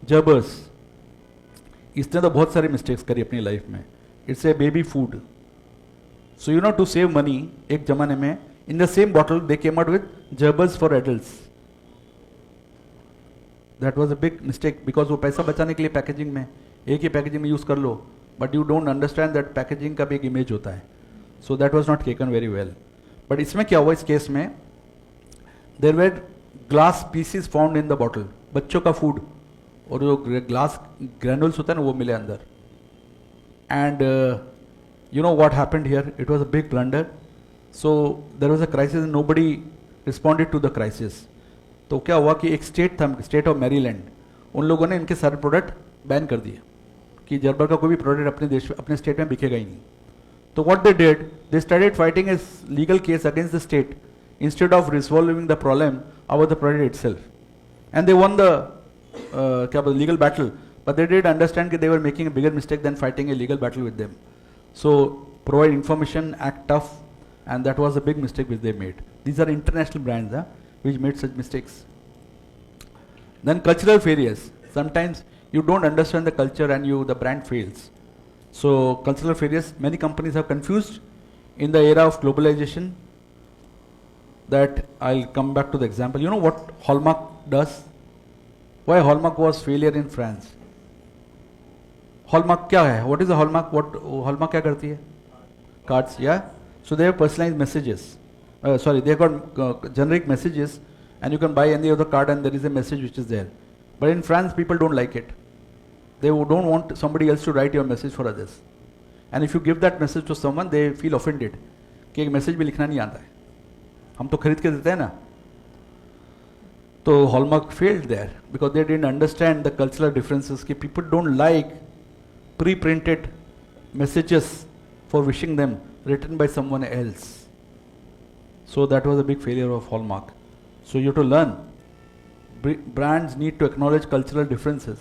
Jabbers, इसने तो बहुत सारी mistakes करी अपनी life में. It's a baby food. So you know, to save money, एक जमाने में in the same bottle they came out with Jabbers for adults. That was a big mistake, because वो पैसा बचाने के लिए पैकेजिंग में एक ही पैकेजिंग में यूज़ कर लो, but you don't understand that packaging का भी एक इमेज होता है. So that was not taken very well. But इसमें क्या हुआ, इस केस में there were glass pieces found in the bottle. बच्चों का फूड और जो ग्लास ग्रैनुल्स होता है ना वो मिले अंदर. And you know what happened here, it was a big blunder. So there was a crisis and nobody responded to the crisis. तो क्या हुआ कि एक स्टेट था, स्टेट ऑफ मैरीलैंड, उन लोगों ने इनके सारे प्रोडक्ट बैन कर दिए कि जर्बर का कोई भी प्रोडक्ट अपने देश अपने स्टेट में बिकेगा ही नहीं. तो what they did, they started fighting a legal case against the state instead of resolving the problem over the product itself. And they won the क्या बोलते legal battle, but they did understand कि they were making a bigger mistake then fighting a legal battle with them. So provide information, act tough, and that was a big mistake which they made. These are international brands which made such mistakes. Then cultural failures. Sometimes you don't understand the culture and the brand fails. So cultural failures, many companies have confused in the era of globalization. That I'll come back to the example. You know what Hallmark does? Why Hallmark was failure in France? Hallmark क्या है? What is a Hallmark? What Hallmark क्या करती है? Cards, yeah. So they have personalized messages. They have got generic messages, and you can buy any other card, and there is a message which is there. But in France, people don't like it. They don't want somebody else to write your message for others. And if you give that message to someone, they feel offended. कि एक message भी लिखना नहीं आता है. हम तो खरीद के देते हैं ना. So Hallmark failed there because they didn't understand the cultural differences. कि people don't like pre-printed messages for wishing them written by someone else. So that was a big failure of Hallmark. So you have to learn. Brands need to acknowledge cultural differences.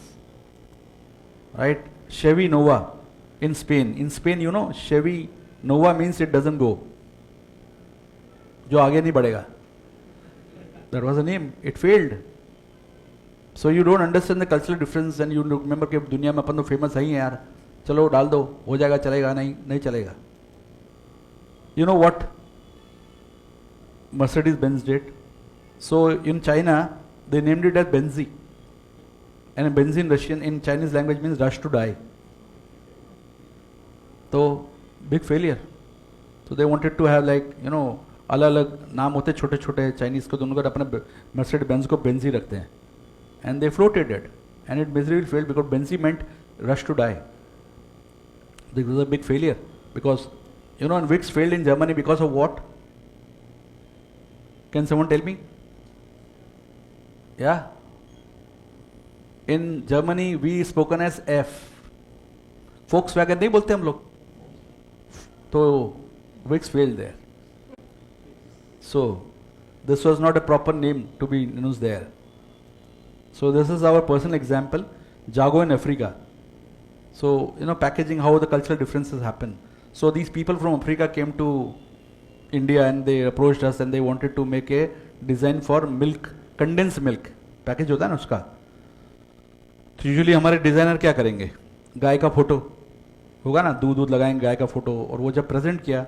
Right? Chevy Nova in Spain. In Spain, you know, Chevy Nova means it doesn't go. जो आगे नहीं बढ़ेगा. That was a name. It failed. So you don't understand the cultural difference and you remember कि दुनिया में अपन तो famous है ही यार. चलो डाल दो, हो जाएगा, चलेगा नहीं चलेगा. You know what Mercedes-Benz did? So in China, they named it as Benzi. And Benzi in Russian, in Chinese language means rush to die. So big failure. So they wanted to have like, you know, अलग-अलग नाम होते छोटे-छोटे Chinese को, तो उनको अपने Mercedes Benz को Benji रखते हैं. And they floated it. And it miserably failed because Benzi meant rush to die. This was a big failure because, you know, and Vicks failed in Germany because of what? Can someone tell me? Yeah. In Germany, we spoken as F. Volkswagen नहीं बोलते हम लोग. तो Vicks failed there. So this was not a proper name to be used there. So this is our personal example. Jago in Africa. So, you know, packaging, how the cultural differences happen. So these people from Africa came to India and they approached us and they wanted to make a design for milk, condensed milk. Package होता है ना उसका. तो usually हमारे designer क्या करेंगे? गाय का photo होगा ना, दूध लगाएंगे गाय का फोटो, और वो जब प्रेजेंट किया,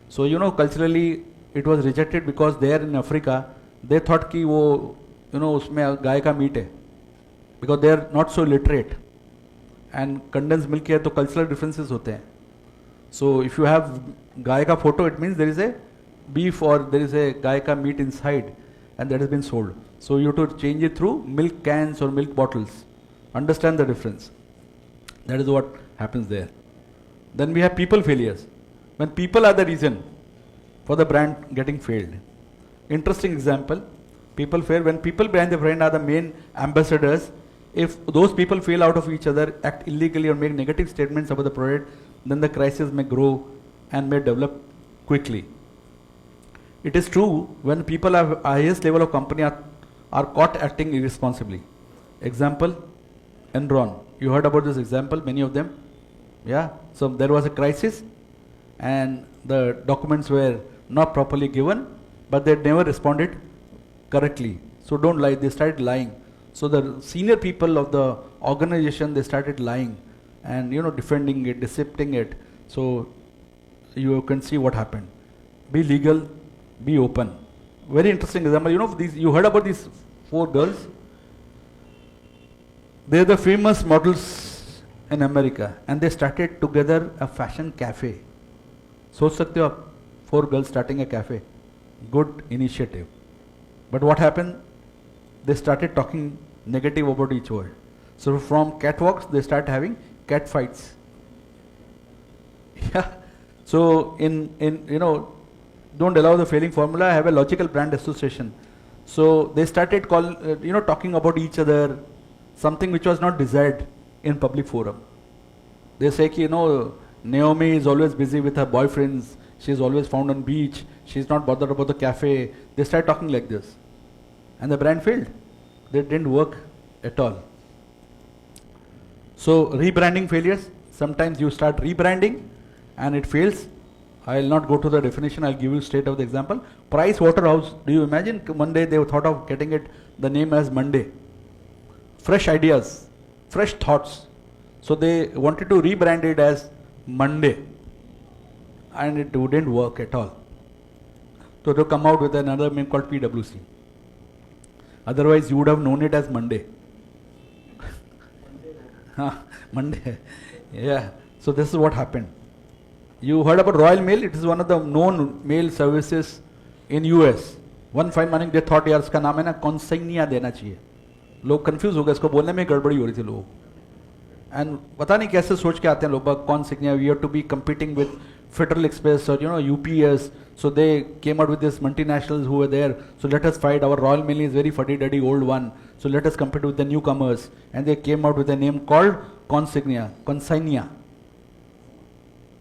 so you know culturally it was rejected because there in Africa they thought कि वो, you know, उसमें गाय का मीट है, because they are not so literate and condensed milk है तो cultural differences होते हैं. So if you have गाय का photo, it means there is a beef or there is a गाय का meat inside and that has been sold. So you have to change it through milk cans or milk bottles. Understand the difference. That is what happens there. Then we have people failures. When people are the reason for the brand getting failed. Interesting example. People fail when people behind the brand are the main ambassadors. If those people fail out of each other, act illegally or make negative statements about the product, then the crisis may grow and may develop quickly. It is true when people at highest level of company are caught acting irresponsibly. Example, Enron. You heard about this example, many of them. Yeah. So there was a crisis and the documents were not properly given, but they never responded correctly. So don't lie, they started lying. So the senior people of the organization, they started lying and, you know, defending it, decepting it. So you can see what happened. Be legal, be open. Very interesting example. You know, you heard about these 4 girls. They are the famous models in America and they started together a fashion cafe. सोच सकते हो आप, 4 girls starting a cafe. Good initiative. But what happened? They started talking negative about each other. So from catwalks, they start having cat fights. Yeah. So in you know, don't allow the failing formula. Have a logical brand association. So they started talking about each other, something which was not desired in public forum. They say, you know, Naomi is always busy with her boyfriends. She is always found on beach. She is not bothered about the cafe. They start talking like this. And the brand failed. They didn't work at all. So rebranding failures. Sometimes you start rebranding and it fails. I will not go to the definition. I'll give you straight of the example. Price Waterhouse. Do you imagine one day they thought of getting it the name as Monday. Fresh ideas, fresh thoughts. So they wanted to rebrand it as Monday, and it wouldn't work at all. So they come out with another name called PWC. Otherwise, you would have known it as Monday. Monday. Yeah. So this is what happened. You heard about Royal Mail? It is one of the known mail services in US. One fine morning they thought यार इसका नाम है ना consignia देना चाहिए. लोग confuse हो गए, इसको बोलने में गड़बड़ी हो रही थी लोगों. एंड पता नहीं कैसे सोच के आते हैं लोग, consignia, we have to be competing with Federal Express or UPS. So they came out with this multinationals who were there. So let us fight. Our Royal Mail is very fuddy-duddy old one. So let us compete with the newcomers. And they came out with a name called consignia.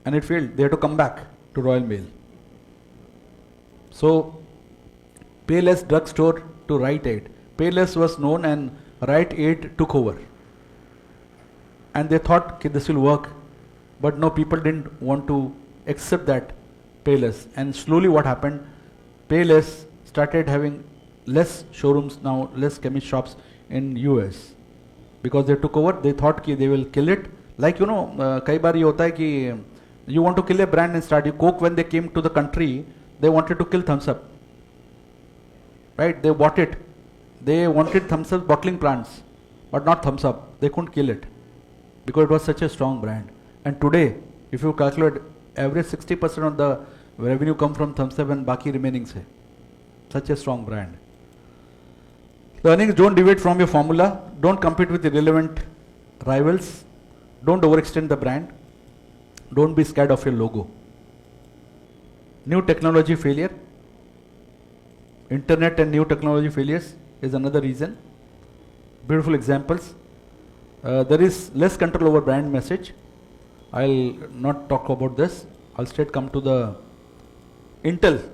And it failed. They had to come back to Royal Mail. So Payless Drugstore to Rite Aid. Payless was known and Rite Aid took over. And they thought okay, this will work. But no, people didn't want to accept that Payless. And slowly what happened, Payless started having less showrooms now, less chemist shops in US. Because they took over, they thought कि they will kill it. Like कई बार ये होता है कि you want to kill a brand and start. Coke, when they came to the country, they wanted to kill Thumbs Up. Right? They bought it. They wanted Thumbs Up bottling plants, but not Thumbs Up. They couldn't kill it because it was such a strong brand. And today, if you calculate, average 60% of the revenue come from Thumbs Up and baki remaining se. Such a strong brand. Earnings don't deviate from your formula. Don't compete with irrelevant rivals. Don't overextend the brand. Don't be scared of your logo. New technology failure. Internet and new technology failures is another reason. Beautiful examples. There is less control over brand message. I'll not talk about this. I'll straight come to the Intel.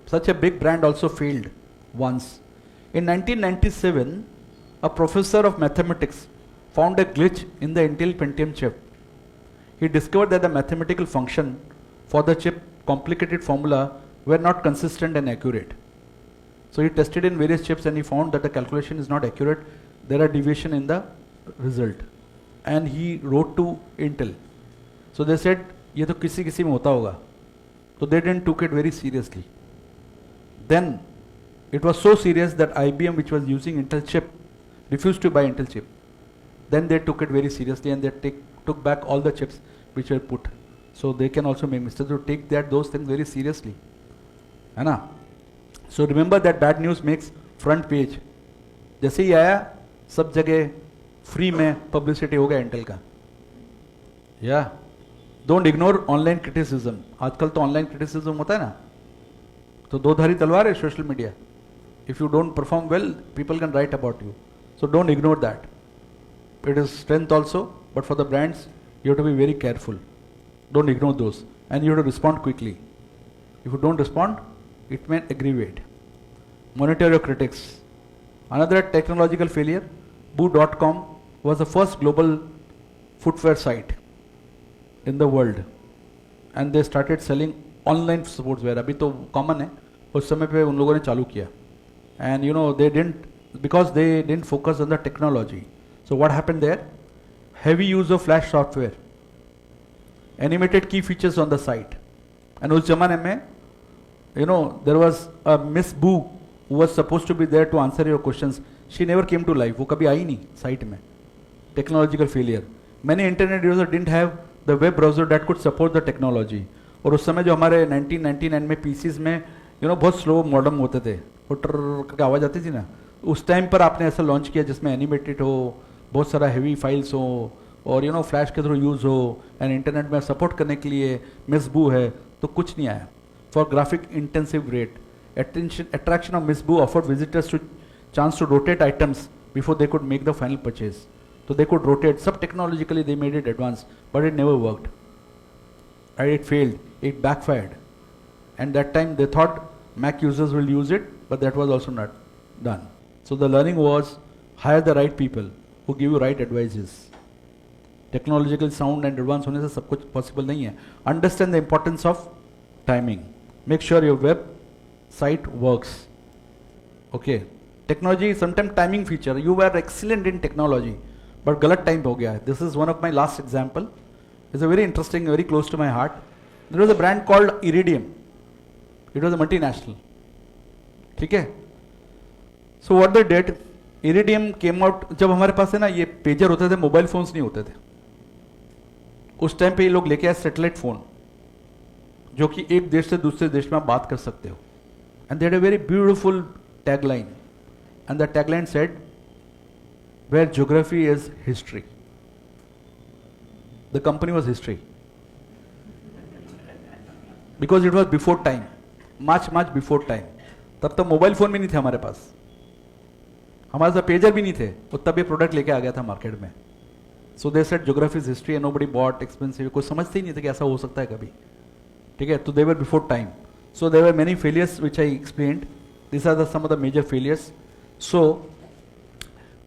Such a big brand also failed once. In 1997, a professor of mathematics found a glitch in the Intel Pentium chip. He discovered that the mathematical function for the chip complicated formula were not consistent and accurate. So he tested in various chips and he found that the calculation is not accurate. There are deviation in the result. And he wrote to Intel. So they said, ये तो किसी किसी में होता होगा. So they didn't took it very seriously. Then it was so serious that IBM, which was using Intel chip, refused to buy Intel chip. Then they took it very seriously and they took back all the chips which were put. So they can also make mistakes. So take those things very seriously. है ना? So remember that bad news makes front page. जैसे ही आया सब जगह free में publicity हो गया Intel का. Yeah. Don't ignore online criticism. आजकल तो online criticism होता है ना, तो दो धारी तलवार है social media. If you don't perform well, people can write about you. So don't ignore that. It is strength also, but for the brands, you have to be very careful. Don't ignore those. And you have to respond quickly. If you don't respond, it may aggravate. Monitor your critics. Another technological failure, Boo.com was the first global footwear site in the world. And they started selling online sportswear. अभी तो common है, उस समय पे उन लोगों ने चालू किया. And they didn't focus on the technology. So what happened there? Heavy use of flash software. Animated key features on the site. And उस जमाने में, there was a Miss Boo who was supposed to be there to answer your questions. She never came to life. वो कभी आई नहीं site में. Technological failure. Many internet users didn't have the web browser that could support the technology. और उस समय जो हमारे 1999 में PCs में बहुत स्लो मॉडम होते थे, करके आवाज़ आती थी ना, उस टाइम पर आपने ऐसा लॉन्च किया जिसमें एनिमेटेड हो, बहुत सारा हेवी फाइल्स हो और फ्लैश के थ्रू यूज़ हो एंड इंटरनेट में सपोर्ट करने के लिए मिस बू है, तो कुछ नहीं आया. For graphic intensive rate attraction of Miss Boo offered visitors to chance to rotate items before they could make the final purchase. So they could rotate. Sub technologically they made it advanced, but it never worked. And it failed. It backfired. And that time they thought Mac users will use it, but that was also not done. So the learning was hire the right people who give you right advices. Technological sound and advanced होने से सब कुछ possible नहीं है. Understand the importance of timing. Make sure your web site works. Okay. Technology sometimes timing feature. You were excellent in technology, but गलत time हो गया है. This is one of my last example. It's a very interesting, very close to my heart. There was a brand called Iridium. It was a multinational. ठीक है? So what they did, Iridium came out. जब हमारे पास है ना ये pager होते थे, mobile phones नहीं होते थे. उस टाइम पे ये लोग लेके आए सैटेलाइट फोन, जो कि एक देश से दूसरे देश में आप बात कर सकते हो. And they had a very beautiful tagline. And the tagline said, where geography is history. The company was history. Because it was before time. Much before time. तब तक मोबाइल फोन भी नहीं थे हमारे पास, हमारे पास पेजर भी नहीं थे, और तब ये प्रोडक्ट लेके आ गया था मार्केट में. So they said geography is history and nobody bought expensive. कोई समझते ही नहीं थे कि ऐसा हो सकता है कभी. ठीक है, तो they were before time. So there were many failures which I explained. This are the some of the major failures. So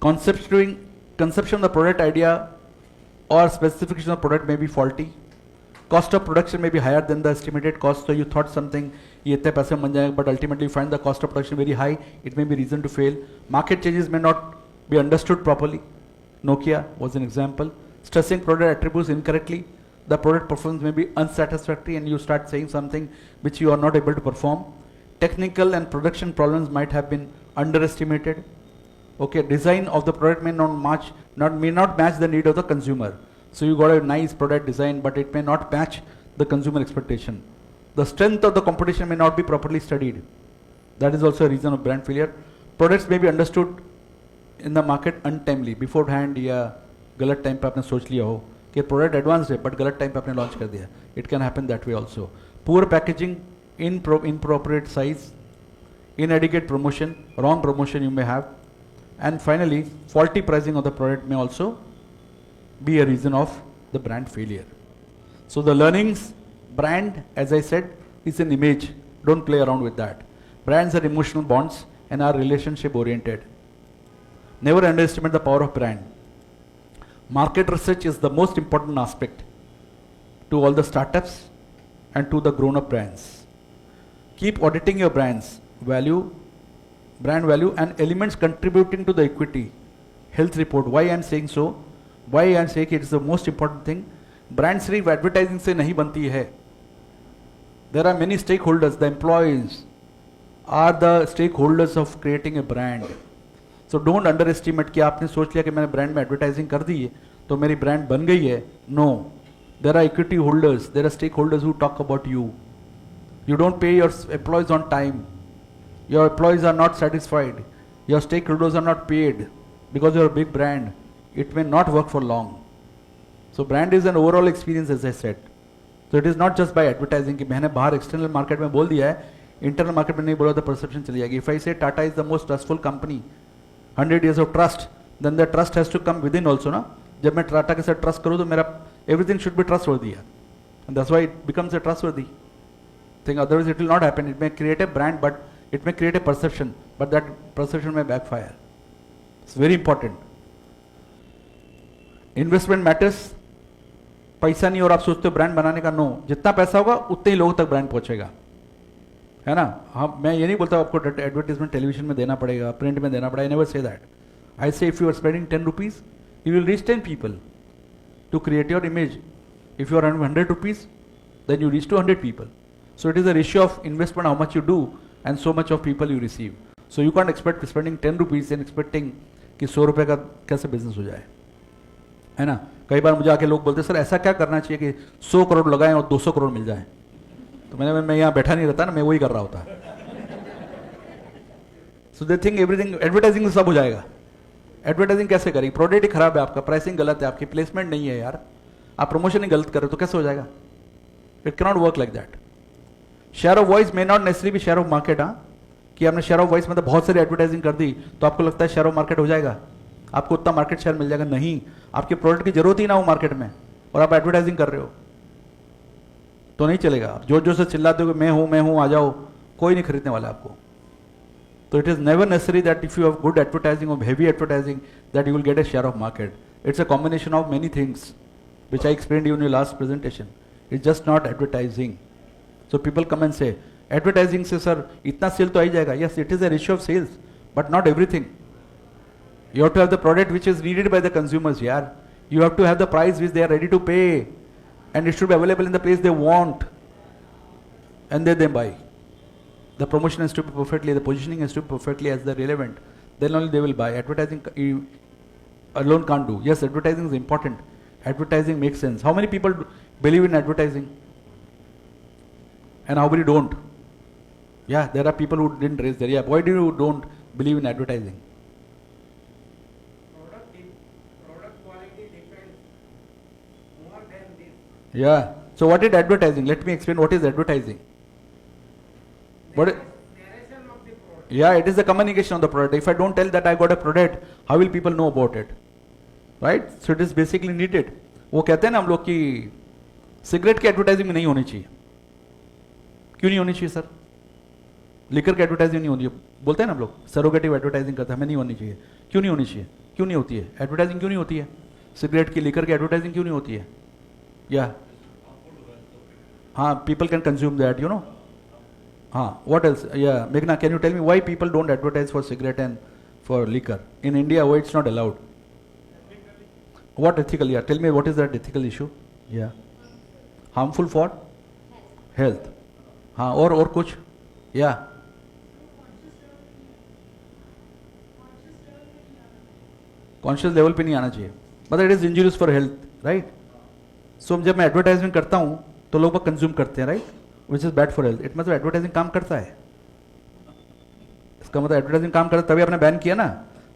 conception of the product idea or specification of product may be faulty. Cost of production may be higher than the estimated cost. So you thought something, ये इतने पैसे में बन जाएगा, but ultimately you find the cost of production very high. It may be reason to fail. Market changes may not be understood properly. Nokia was an example. Stressing product attributes incorrectly. The product performance may be unsatisfactory and you start saying something which you are not able to perform. Technical and production problems might have been underestimated. Okay, design of the product may not match the need of the consumer. So you got a nice product design, but it may not match the consumer expectation. The strength of the competition may not be properly studied. That is also a reason of brand failure. Products may be understood in the market untimely, beforehand या गलत time पे आपने सोच लिया हो कि product advance है but गलत टाइम पे आपने लॉन्च कर दिया. It can happen that way also. Poor packaging, inappropriate size, inadequate promotion, wrong promotion you may have, and finally faulty pricing of the product may also be a reason of the brand failure. So the learnings, brand, as I said, is an image. Don't play around with that. Brands are emotional bonds and are relationship oriented. Never underestimate the power of brand. Market research is the most important aspect to all the startups and to the grown-up brands. Keep auditing your brand value and elements contributing to the equity. Health report. Why I am saying so? Why I am saying it is the most important thing. Brand सिर्फ advertising से नहीं बनती है. There are many stakeholders. The employees are the stakeholders of creating a brand. So don't underestimate कि आपने सोच लिया कि मैंने ब्रांड में एडवर्टाइजिंग कर दी है तो मेरी ब्रांड बन गई है. No, there are equity holders, there are stakeholders who talk about you. You don't pay your employees on time. Your employees are not satisfied. Your stakeholders are not paid because you're a big brand. It may not work for long. So brand is an overall experience, as I said. So it is not just by advertising कि मैंने बाहर external market में बोल दिया है, internal market में नहीं बोला तो perception चली जाएगी. If I say Tata is the most trustful company, 100 years of trust, then the trust has to come within also, ना. जब मैं टाटा के साथ ट्रस्ट करूँ तो मेरा everything should be trustworthy, and that's why it becomes a trustworthy thing. Otherwise it will not happen. It may create a brand, but it may create a perception, but that perception may backfire. It's very important. Investment matters. पैसा नहीं और आप सोचते हो brand बनाने का. No, जितना पैसा होगा उतने ही लोगों तक ब्रांड पहुंचेगा, है ना. हम, मैं ये नहीं बोलता आपको एडवर्टीजमेंट टेलीविजन में देना पड़ेगा, प्रिंट में देना पड़ेगा. I never say that. I say if you are spending 10 rupees, you will reach 10 people to create your image. If you are earning 100 rupees, then you reach to 100 people. So it is a ratio of investment, how much you do and so much of people you receive. So you can't expect spending 10 rupees and expecting कि 100 रुपए का कैसे business हो जाए, है ना. कई बार मुझे आके लोग बोलते हैं सर ऐसा क्या करना चाहिए कि 100 करोड़ लगाएं और 200 करोड़ मिल जाए. तो मैं यहाँ बैठा नहीं रहता ना, मैं वही कर रहा होता. सो दे थिंक एवरीथिंग एडवर्टाइजिंग से सब हो जाएगा. एडवर्टाइजिंग कैसे करेगी? प्रोडक्ट ही खराब है आपका, प्राइसिंग गलत है आपकी, प्लेसमेंट नहीं है यार, आप प्रमोशन ही गलत कर रहे हो, तो कैसे हो जाएगा? It can not work like that. Share of voice may not necessary be share of market. हाँ, कि आपने शेयर ऑफ वॉइस मतलब बहुत सारी एडवर्टाइजिंग कर दी तो आपको लगता है शेयर ऑफ मार्केट हो जाएगा, आपको उतना मार्केट शेयर मिल जाएगा. नहीं, आपके प्रोडक्ट की जरूरत ही ना हो मार्केट में और आप एडवर्टाइजिंग कर रहे हो तो नहीं चलेगा. आप जोर जोर से चिल्लाते हो मैं हूं आ जाओ, कोई नहीं खरीदने वाला आपको. So it is never necessary that if you have good advertising or heavy advertising that you will get a share of market. It's a combination of many things which I explained to you in your last presentation. It's just not advertising. So people come and say, advertising से sir इतना cell तो आ ही जाएगा. Yes, it is a ratio of sales, but not everything. You have to have the product which is needed by the consumers. यार, you have to have the price which they are ready to pay. and it should be available in the place they want, and then they buy. The promotion has to be perfectly, the positioning has to be perfectly as the relevant. Then only they will buy. Advertising alone can't do. Yes, advertising is important. Advertising makes sense. How many people believe in advertising? And how many don't? Yeah, there are people who didn't raise their hand. Why do you don't believe in advertising? Product quality depends more than this. Yeah. So what is advertising? Let me explain what is advertising. What is, Narration of the product. yeah, it is the communication of the product. If I don't tell that I got a product, how will people know about it? Right? So it is basically needed. वो कहते हैं ना हम लोग कि cigarette की advertising में नहीं होनी चाहिए. क्यों नहीं होनी चाहिए सर? लिकर की एडवर्टाइजिंग नहीं होनी चाहिए. बोलते हैं ना हम लोग सरोगेटिव एडवर्टाइजिंग करते हैं, हमें नहीं होनी चाहिए. क्यों नहीं होनी चाहिए? क्यों नहीं होती है? एडवर्टाइजिंग क्यों नहीं होती है? सिगरेट की, लिकर की एडवर्टाइजिंग क्यों नहीं होती है? या हाँ, people can consume that, you know. What else? Yeah, Meghna, can you tell me why people don't advertise for cigarette and for liquor? In India, why it's not allowed? What ethical? Yeah, tell me what is that ethical issue? Yeah. Harmful for? Health. हाँ, और कुछ? Yeah. Conscious level पे नहीं आना चाहिए. But it is injurious for health, right? So जब मैं advertisement करता हूँ, तो लोग कंज्यूम करते हैं, right, which is bad for health. It मतलब एडवर्टाइजिंग काम करता है. इसका मतलब एडवर्टाइजिंग काम करता है, तभी आपने बैन किया ना.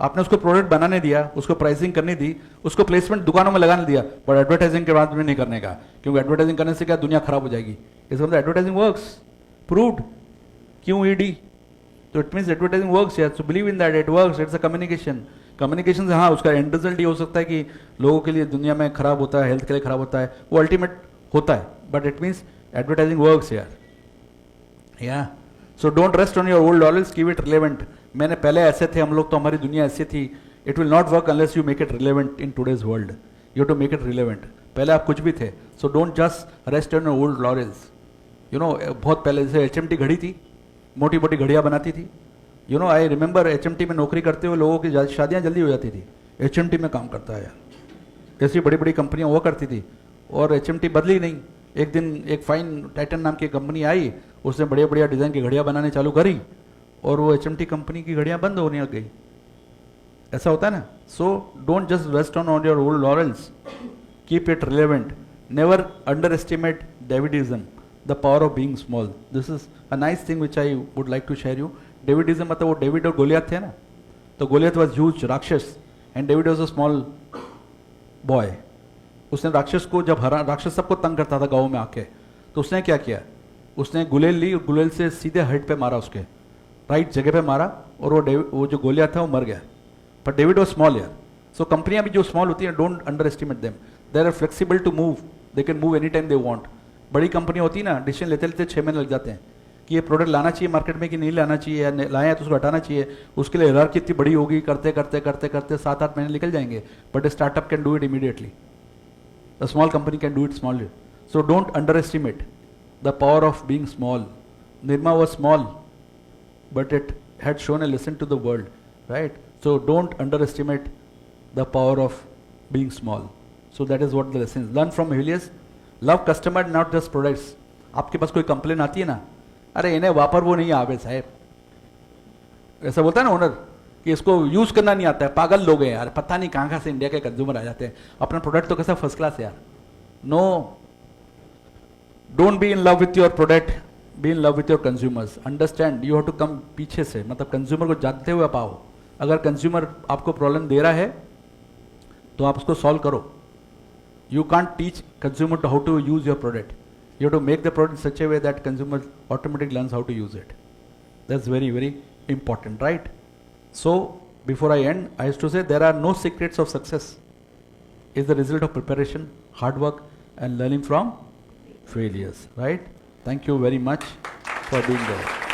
आपने उसको प्रोडक्ट बनाने दिया, उसको प्राइसिंग करने दी, उसको प्लेसमेंट दुकानों में लगाने दिया, बट एडवर्टाइजिंग के बाद में नहीं करने का, क्योंकि एडवर्टाइजिंग करने से क्या दुनिया खराब हो जाएगी. इसका मतलब एडवर्टाइजिंग वर्क्स, प्रूव्ड. क्यों ईडी? तो इट मीन्स एडवर्टाइजिंग वर्क्स. यार, so believe in that it works. It's a communication. Communication से हाँ, उसका एंड रिजल्ट ये हो सकता है कि लोगों के लिए दुनिया में खराब होता है, हेल्थ के लिए खराब होता है, वो अल्टीमेट होता है, but it means advertising works here. Yeah. So don't rest on your old laurels, keep it relevant. मैंने पहले ऐसे थे हम लोग, तो हमारी दुनिया ऐसी थी. It will not work unless you make it relevant in today's world. You have to make it relevant. पहले आप कुछ भी थे. So don't just rest on your old laurels. You know, बहुत पहले जैसे HMT घड़ी थी, मोटी मोटी घड़ियाँ बनाती थी. You know, I remember HMT में नौकरी करते हुए लोगों की शादियाँ जल्दी हो जाती थी. HMT में काम करता है यार. ऐसी बड़ी बड़ी कंपनियाँ हुआ करती थी, और HMT बदली नहीं. एक दिन एक फाइन टाइटन नाम की कंपनी आई, उसने बढ़िया बढ़िया डिज़ाइन की घड़ियाँ बनाने चालू करी, और वो HMT कंपनी की घड़ियाँ बंद होने लग गई. ऐसा होता है ना. So don't just rest on your old laurels, keep it relevant. Never underestimate Davidism, the power of being small. This is a nice thing which I would like to share you. Davidism मतलब वो David और Goliath थे ना. तो Goliath was huge राक्षस and David was a small boy. उसने राक्षस को जब हरा, राक्षस सबको तंग करता था गाँव में आके, तो उसने क्या किया, उसने गुलेल ली, गुलेल से सीधे हेड पे मारा, उसके राइट जगह पे मारा, और वो जो गोलिया था वो मर गया. पर डेविड वॉज स्मॉल यार. सो कंपनियां भी जो स्मॉल होती हैं, don't underestimate them. They are flexible to move, they can move any time they want. बड़ी कंपनी होती है ना, डिसीजन लेते लेते 6 महीने लग जाते हैं कि ये प्रोडक्ट लाना चाहिए मार्केट में कि नहीं लाना चाहिए, या लाया तो उसको हटाना चाहिए. उसके लिए हियरार्की इतनी बड़ी होगी, करते करते करते करते 7-8 महीने निकल जाएंगे. But startup can do it immediately. A small company can do it small. So don't underestimate the power of being small. Nirma was small, but it had shown a lesson to the world, right? So don't underestimate the power of being small. So that is what the lesson is. Learn from Helios. Love customer, not just products. आपके पास कोई complain आती है ना, अरे इन्हें वापर वो नहीं आवे साहब, ऐसा बोलता है ना ओनर कि इसको यूज करना नहीं आता है, पागल लोग हैं यार, पता नहीं कहाँ से इंडिया के कंज्यूमर आ जाते हैं. अपना प्रोडक्ट तो कैसा फर्स्ट क्लास है यार. No, don't be in love with your product, be in love with your consumers. Understand, you have to come पीछे से, मतलब कंज्यूमर को जानते हुए पाओ. अगर कंज्यूमर आपको प्रॉब्लम दे रहा है तो आप उसको सॉल्व करो. You can't teach consumer to how to use your product. You have to make the product such a way that consumer automatically learns how to use it. That's very very important, right? So, before I end, I have to say there are no secrets of success. It's the result of preparation, hard work, and learning from failures, right? Thank you very much for being there.